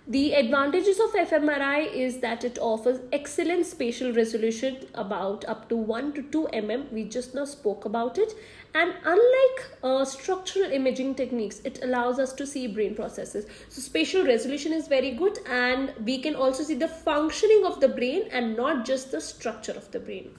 The advantages of fMRI is that it offers excellent spatial resolution, about up to 1 to 2 mm. We just now spoke about it. And unlike structural imaging techniques, it allows us to see brain processes. So spatial resolution is very good, and we can also see the functioning of the brain and not just the structure of the brain.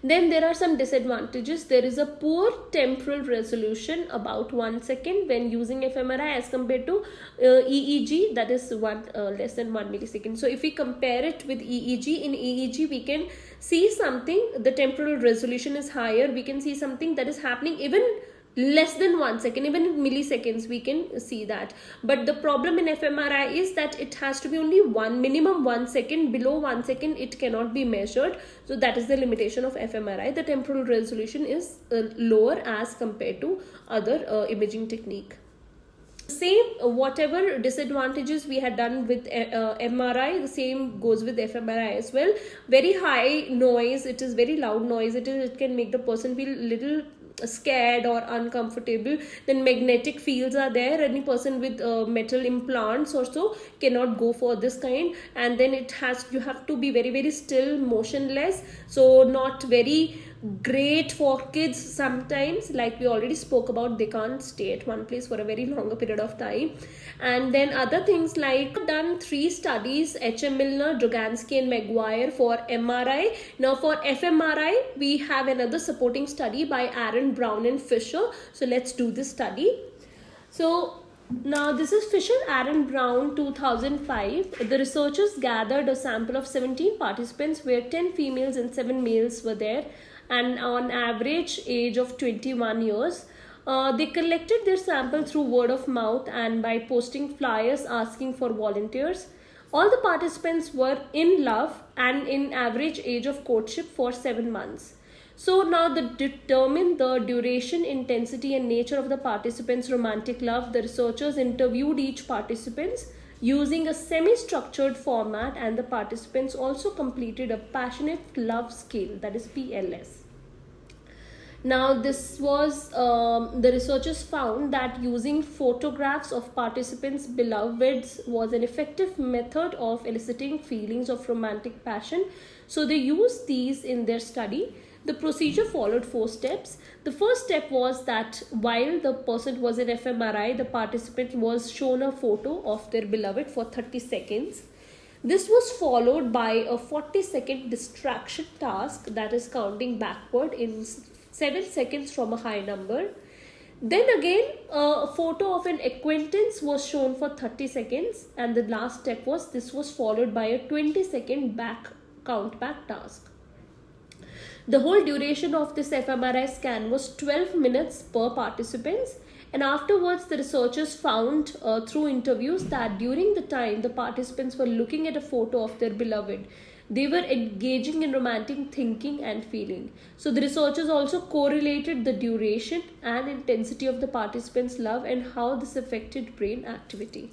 Then there are some disadvantages. There is a poor temporal resolution, about 1 second, when using fMRI as compared to EEG, that is less than 1 millisecond. So if we compare it with EEG, in EEG we can see something, the temporal resolution is higher, we can see something that is happening even less than 1 second, even in milliseconds we can see that. But the problem in fMRI is that it has to be only minimum 1 second. Below 1 second it cannot be measured. So that is the limitation of fMRI. The temporal resolution is lower as compared to other imaging technique. Same, whatever disadvantages we had done with MRI, the same goes with fMRI as well. Very high noise, it is very loud noise, it can make the person feel little scared or uncomfortable. Then magnetic fields are there. Any person with metal implants or so cannot go for this kind. And then you have to be very, very still, motionless, so not very great for kids sometimes. Like we already spoke about, they can't stay at one place for a very longer period of time. And then other things, like done 3 studies, H.M. Milner, Drogansky and Maguire, for MRI. Now for fMRI we have another supporting study by Aaron, Brown and Fisher. So let's do this study. So now this is Fisher, Aaron, Brown, 2005. The researchers gathered a sample of 17 participants where 10 females and 7 males were there, and on average age of 21 years. They collected their sample through word of mouth and by posting flyers asking for volunteers. All the participants were in love and in average age of courtship for 7 months. So now to determine the duration, intensity and nature of the participants' romantic love, the researchers interviewed each participant using a semi-structured format, and the participants also completed a passionate love scale, that is PLS. Now this was, the researchers found that using photographs of participants' beloveds was an effective method of eliciting feelings of romantic passion. So they used these in their study. The procedure followed 4 steps. The first step was that while the person was in fMRI, the participant was shown a photo of their beloved for 30 seconds. This was followed by a 40-second distraction task, that is counting backward in 7 seconds from a high number. Then again, a photo of an acquaintance was shown for 30 seconds, and the last step was followed by a 20-second count back task. The whole duration of this fMRI scan was 12 minutes per participant, and afterwards the researchers found through interviews that during the time the participants were looking at a photo of their beloved, they were engaging in romantic thinking and feeling. So the researchers also correlated the duration and intensity of the participants' love and how this affected brain activity.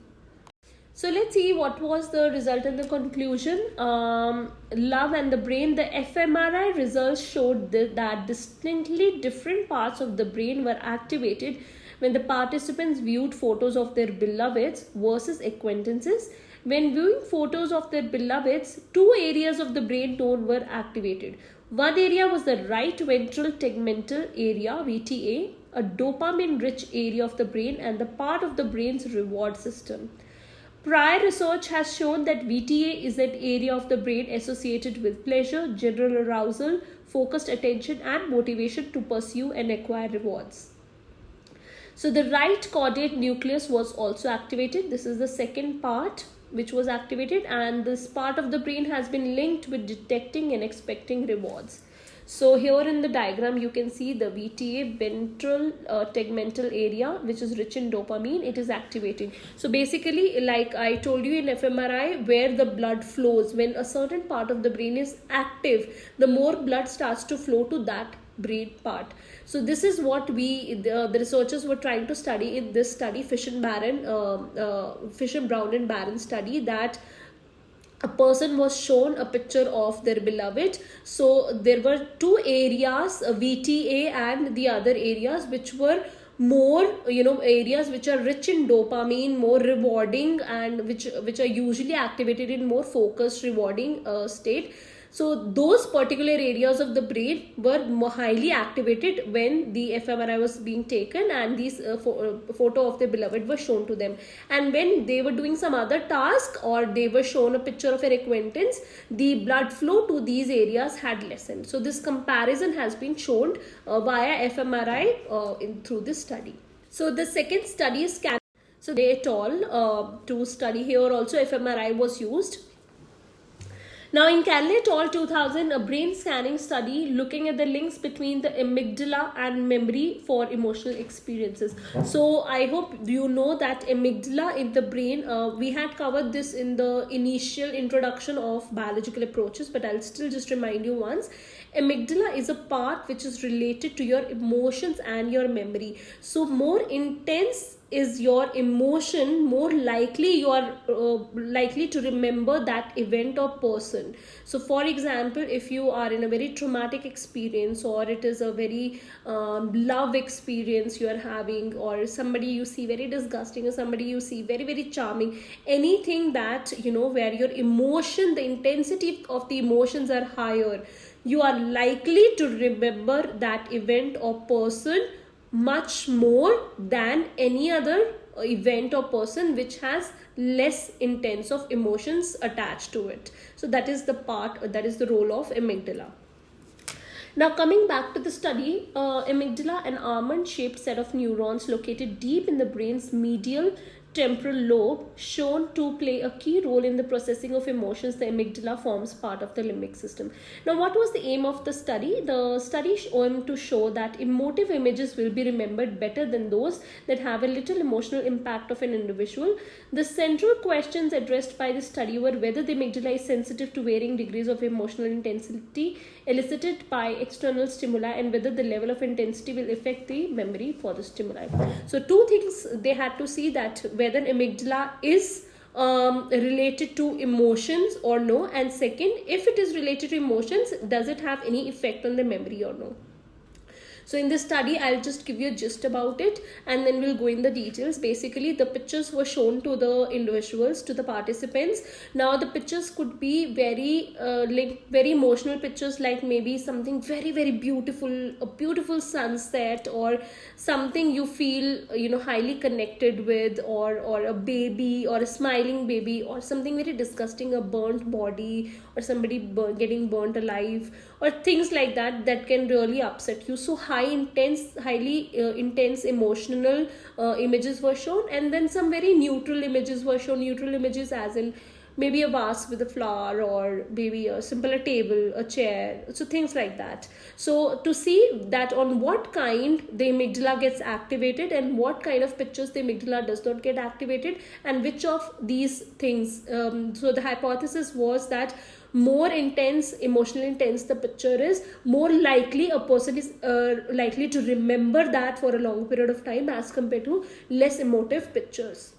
So let's see what was the result and the conclusion. Love and the brain. The fMRI results showed that distinctly different parts of the brain were activated when the participants viewed photos of their beloveds versus acquaintances. When viewing photos of their beloveds, 2 areas of the brain were activated. One area was the right ventral tegmental area, VTA, a dopamine-rich area of the brain and the part of the brain's reward system. Prior research has shown that VTA is an area of the brain associated with pleasure, general arousal, focused attention and motivation to pursue and acquire rewards. So the right caudate nucleus was also activated. This is the second part which was activated, and this part of the brain has been linked with detecting and expecting rewards. So here in the diagram you can see the VTA, ventral tegmental area, which is rich in dopamine. It is activating. So basically, like I told you in fMRI, where the blood flows, when a certain part of the brain is active, the more blood starts to flow to that brain part. So this is what the researchers were trying to study in this study, Fisher, Brown and Barron study, that a person was shown a picture of their beloved. So there were 2 areas, VTA and the other areas, which were more, areas which are rich in dopamine, more rewarding, and which are usually activated in more focused, rewarding state. So those particular areas of the brain were more highly activated when the fMRI was being taken, and these photo of the beloved was shown to them. And when they were doing some other task, or they were shown a picture of an acquaintance, the blood flow to these areas had lessened. So this comparison has been shown via fMRI through this study. So the second study is scan. So they et al. To study here also fMRI was used. Now, in Canley et al. 2000, a brain scanning study looking at the links between the amygdala and memory for emotional experiences. So, I hope you know that amygdala in the brain, we had covered this in the initial introduction of biological approaches, but I'll still just remind you once. Amygdala is a part which is related to your emotions and your memory. So, more intense is your emotion, more likely you are likely to remember that event or person. So for example, if you are in a very traumatic experience, or it is a very love experience you are having, or somebody you see very disgusting, or somebody you see very very charming, anything that where your emotion, the intensity of the emotions are higher, you are likely to remember that event or person much more than any other event or person which has less intense of emotions attached to it. So that is the role of amygdala. Now coming back to the study, amygdala, an almond-shaped set of neurons located deep in the brain's medial temporal lobe, shown to play a key role in the processing of emotions. The amygdala forms part of the limbic system. Now, what was the aim of the study? The study aimed to show that emotive images will be remembered better than those that have a little emotional impact of an individual. The central questions addressed by the study were whether the amygdala is sensitive to varying degrees of emotional intensity elicited by external stimuli, and whether the level of intensity will affect the memory for the stimuli. So two things they had to see, that whether amygdala is related to emotions or no, and second, if it is related to emotions, does it have any effect on the memory or no. So in this study, I'll just give you a gist about it, and then we'll go in the details. Basically, the pictures were shown to the individuals, to the participants. Now, the pictures could be very emotional pictures, like maybe something very, very beautiful, a beautiful sunset, or something you feel, highly connected with, or a baby, or a smiling baby, or something very disgusting, a burnt body, or somebody getting burnt alive, or things like that can really upset you. So highly intense emotional images were shown, and then some very neutral images were shown. Neutral images as in maybe a vase with a flower, or maybe a simpler table, a chair, so things like that. So to see that on what kind the amygdala gets activated, and what kind of pictures the amygdala does not get activated, and which of these things. So the hypothesis was that more intense, emotionally intense the picture is, more likely a person is likely to remember that for a long period of time, as compared to less emotive pictures.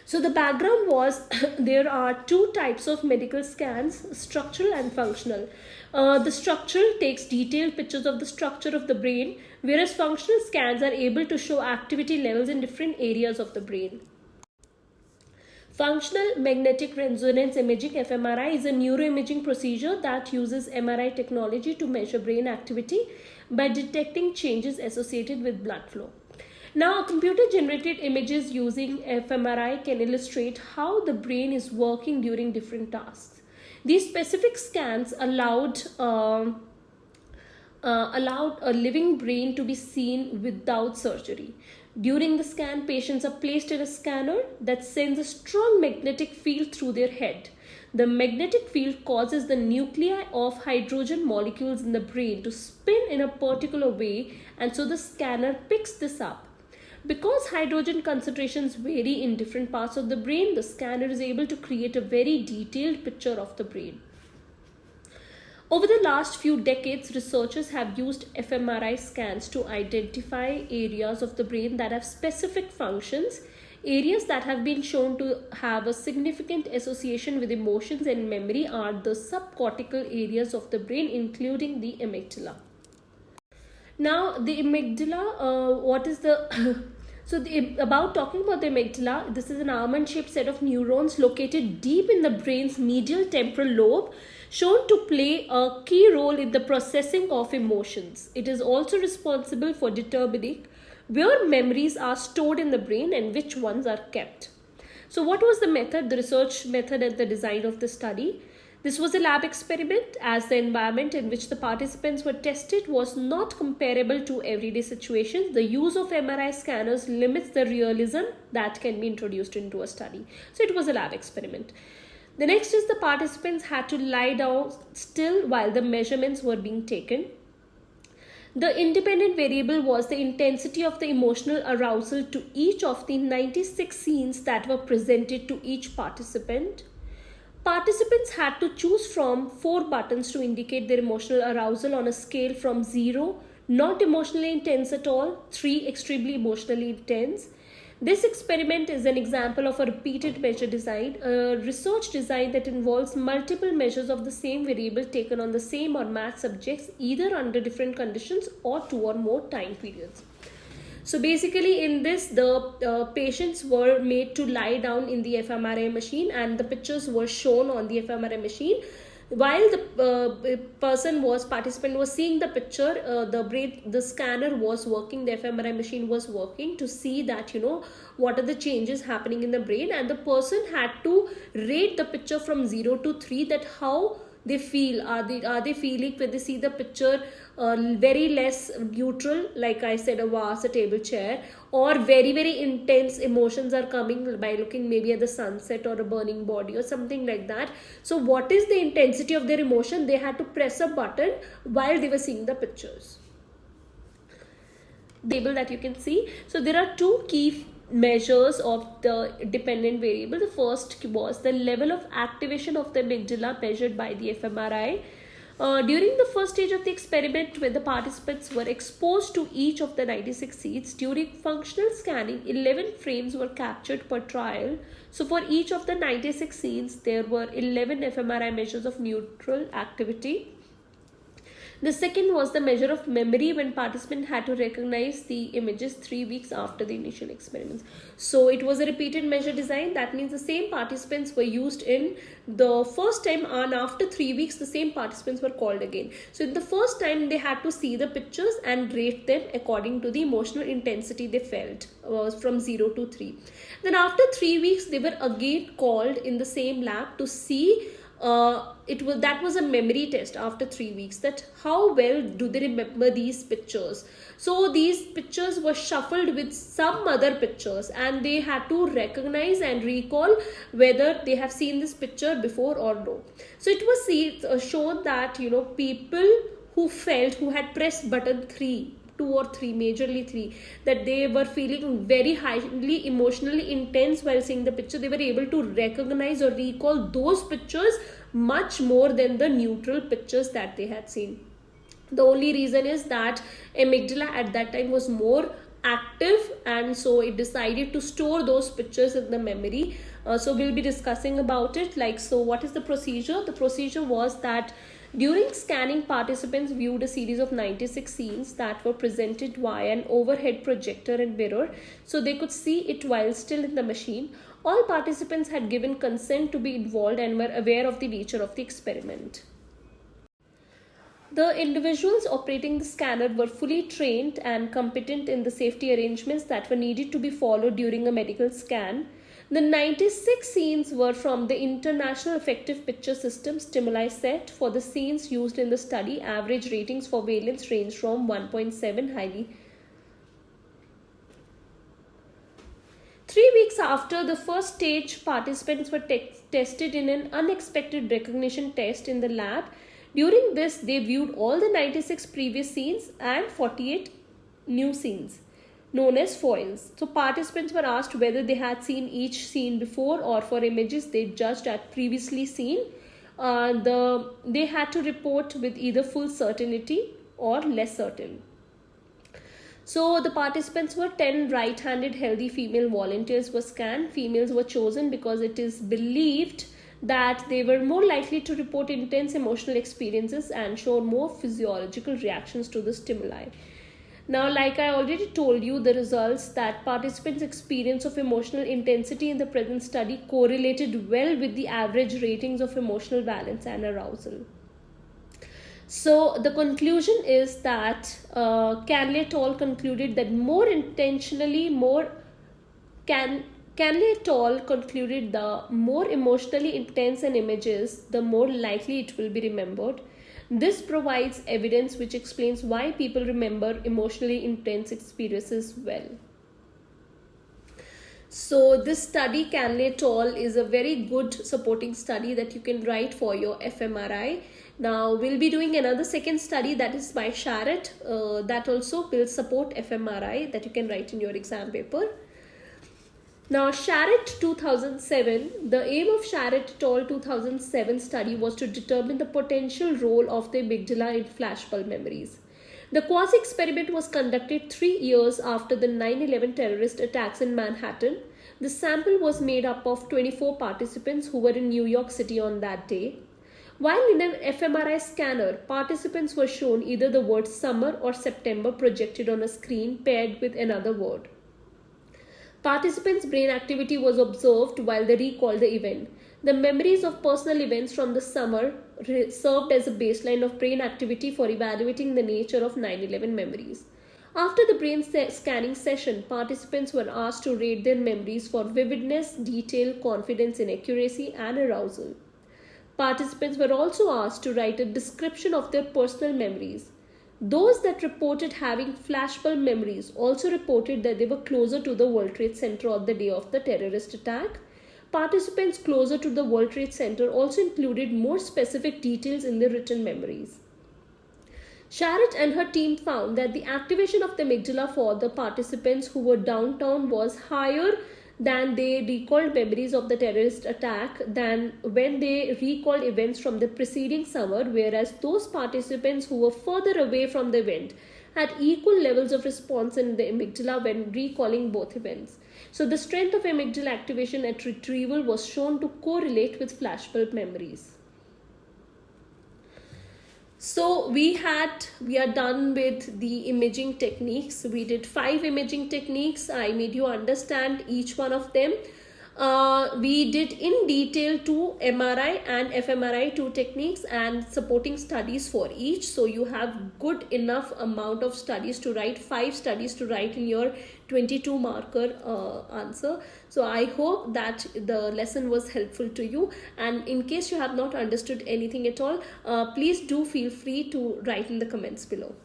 So the background was there are two types of medical scans, structural and functional. The structural takes detailed pictures of the structure of the brain, whereas functional scans are able to show activity levels in different areas of the brain. Functional magnetic resonance imaging fMRI is a neuroimaging procedure that uses MRI technology to measure brain activity by detecting changes associated with blood flow. Now, computer-generated images using fMRI can illustrate how the brain is working during different tasks. These specific scans allowed a living brain to be seen without surgery. During the scan, patients are placed in a scanner that sends a strong magnetic field through their head. The magnetic field causes the nuclei of hydrogen molecules in the brain to spin in a particular way, and so the scanner picks this up. Because hydrogen concentrations vary in different parts of the brain, the scanner is able to create a very detailed picture of the brain. Over the last few decades, researchers have used fMRI scans to identify areas of the brain that have specific functions. Areas that have been shown to have a significant association with emotions and memory are the subcortical areas of the brain, including the amygdala. Now, the amygdala, what is the about talking about the amygdala, this is an almond-shaped set of neurons located deep in the brain's medial temporal lobe, shown to play a key role in the processing of emotions. It is also responsible for determining where memories are stored in the brain and which ones are kept. So, what was the method, the research method, and the design of the study? This was a lab experiment, as the environment in which the participants were tested was not comparable to everyday situations. The use of MRI scanners limits the realism that can be introduced into a study. So it was a lab experiment. The next is the participants had to lie down still while the measurements were being taken. The independent variable was the intensity of the emotional arousal to each of the 96 scenes that were presented to each participant. Participants had to choose from 4 buttons to indicate their emotional arousal on a scale from 0, not emotionally intense at all, 3, extremely emotionally intense. This experiment is an example of a repeated measure design, a research design that involves multiple measures of the same variable taken on the same or matched subjects, either under different conditions or 2 or more time periods. So basically in this, the patients were made to lie down in the fMRI machine, and the pictures were shown on the fMRI machine. While the participant was seeing the picture, the scanner was working, the fMRI machine was working to see that, what are the changes happening in the brain, and the person had to rate the picture from 0 to 3, that how they feel. Are they feeling when they see the picture very less neutral, like I said, a vase, a table, chair, or very very intense emotions are coming by looking maybe at the sunset or a burning body or something like that. So what is the intensity of their emotion? They had to press a button while they were seeing the pictures. The table that you can see. So there are 2 key measures of the dependent variable. The first was the level of activation of the amygdala measured by the fMRI. During the first stage of the experiment, when the participants were exposed to each of the 96 seats, during functional scanning, 11 frames were captured per trial. So for each of the 96 scenes, there were 11 fMRI measures of neutral activity. The second was the measure of memory, when participants had to recognize the images 3 weeks after the initial experiments. So it was a repeated measure design. That means the same participants were used in the first time, and after 3 weeks the same participants were called again. So in the first time they had to see the pictures and rate them according to the emotional intensity they felt, from 0 to 3. Then after 3 weeks they were again called in the same lab to see that was a memory test after 3 weeks, that how well do they remember these pictures. So these pictures were shuffled with some other pictures, and they had to recognize and recall whether they have seen this picture before or no. So it was shown that people who had pressed button 3, 2 or 3, majorly 3, that they were feeling very highly emotionally intense while seeing the picture, they were able to recognize or recall those pictures much more than the neutral pictures that they had seen. The only reason is that amygdala at that time was more active, and so it decided to store those pictures in the memory. So we'll be discussing about it. So what is the procedure? The procedure was that during scanning, participants viewed a series of 96 scenes that were presented via an overhead projector and mirror, so they could see it while still in the machine. All participants had given consent to be involved and were aware of the nature of the experiment. The individuals operating the scanner were fully trained and competent in the safety arrangements that were needed to be followed during a medical scan. The 96 scenes were from the International Effective Picture System stimuli set. For the scenes used in the study, average ratings for valence ranged from 1.7 highly. 3 weeks after the first stage, participants were tested in an unexpected recognition test in the lab. During this, they viewed all the 96 previous scenes and 48 new scenes, known as foils. So participants were asked whether they had seen each scene before, or for images they judged at previously seen. They had to report with either full certainty or less certain. So the participants were 10 right-handed healthy female volunteers were scanned. Females were chosen because it is believed that they were more likely to report intense emotional experiences and show more physiological reactions to the stimuli. Now, like I already told you, the results that participants' experience of emotional intensity in the present study correlated well with the average ratings of emotional balance and arousal. So the conclusion is that Canley et al. Concluded that Canley et al. Concluded the more emotionally intense an image is, the more likely it will be remembered. This provides evidence which explains why people remember emotionally intense experiences well. So this study, Canley et al., is a very good supporting study that you can write for your fMRI. Now we'll be doing another second study that is by Sharrett, that also will support fMRI, that you can write in your exam paper. Now Sharrett 2007, the aim of Sharrett et al. 2007 study was to determine the potential role of the amygdala in flashbulb memories. The quasi-experiment was conducted 3 years after the 9/11 terrorist attacks in Manhattan. The sample was made up of 24 participants who were in New York City on that day. While in an fMRI scanner, participants were shown either the word summer or September projected on a screen paired with another word. Participants' brain activity was observed while they recalled the event. The memories of personal events from the summer served as a baseline of brain activity for evaluating the nature of 9/11 memories. After the brain scanning session, participants were asked to rate their memories for vividness, detail, confidence in accuracy, and arousal. Participants were also asked to write a description of their personal memories. Those that reported having flashbulb memories also reported that they were closer to the World Trade Center on the day of the terrorist attack. Participants closer to the World Trade Center also included more specific details in their written memories. Sharrett and her team found that the activation of the amygdala for the participants who were downtown was higher than they recalled memories of the terrorist attack than when they recalled events from the preceding summer, whereas those participants who were further away from the event had equal levels of response in the amygdala when recalling both events. So the strength of amygdala activation at retrieval was shown to correlate with flashbulb memories. So we are done with the imaging techniques. We did 5 imaging techniques. I made you understand each one of them. We did in detail 2 MRI and fMRI 2 techniques and supporting studies for each. So you have good enough amount of studies to write, 5 studies to write in your 22 marker answer. So I hope that the lesson was helpful to you, and in case you have not understood anything at all, please do feel free to write in the comments below.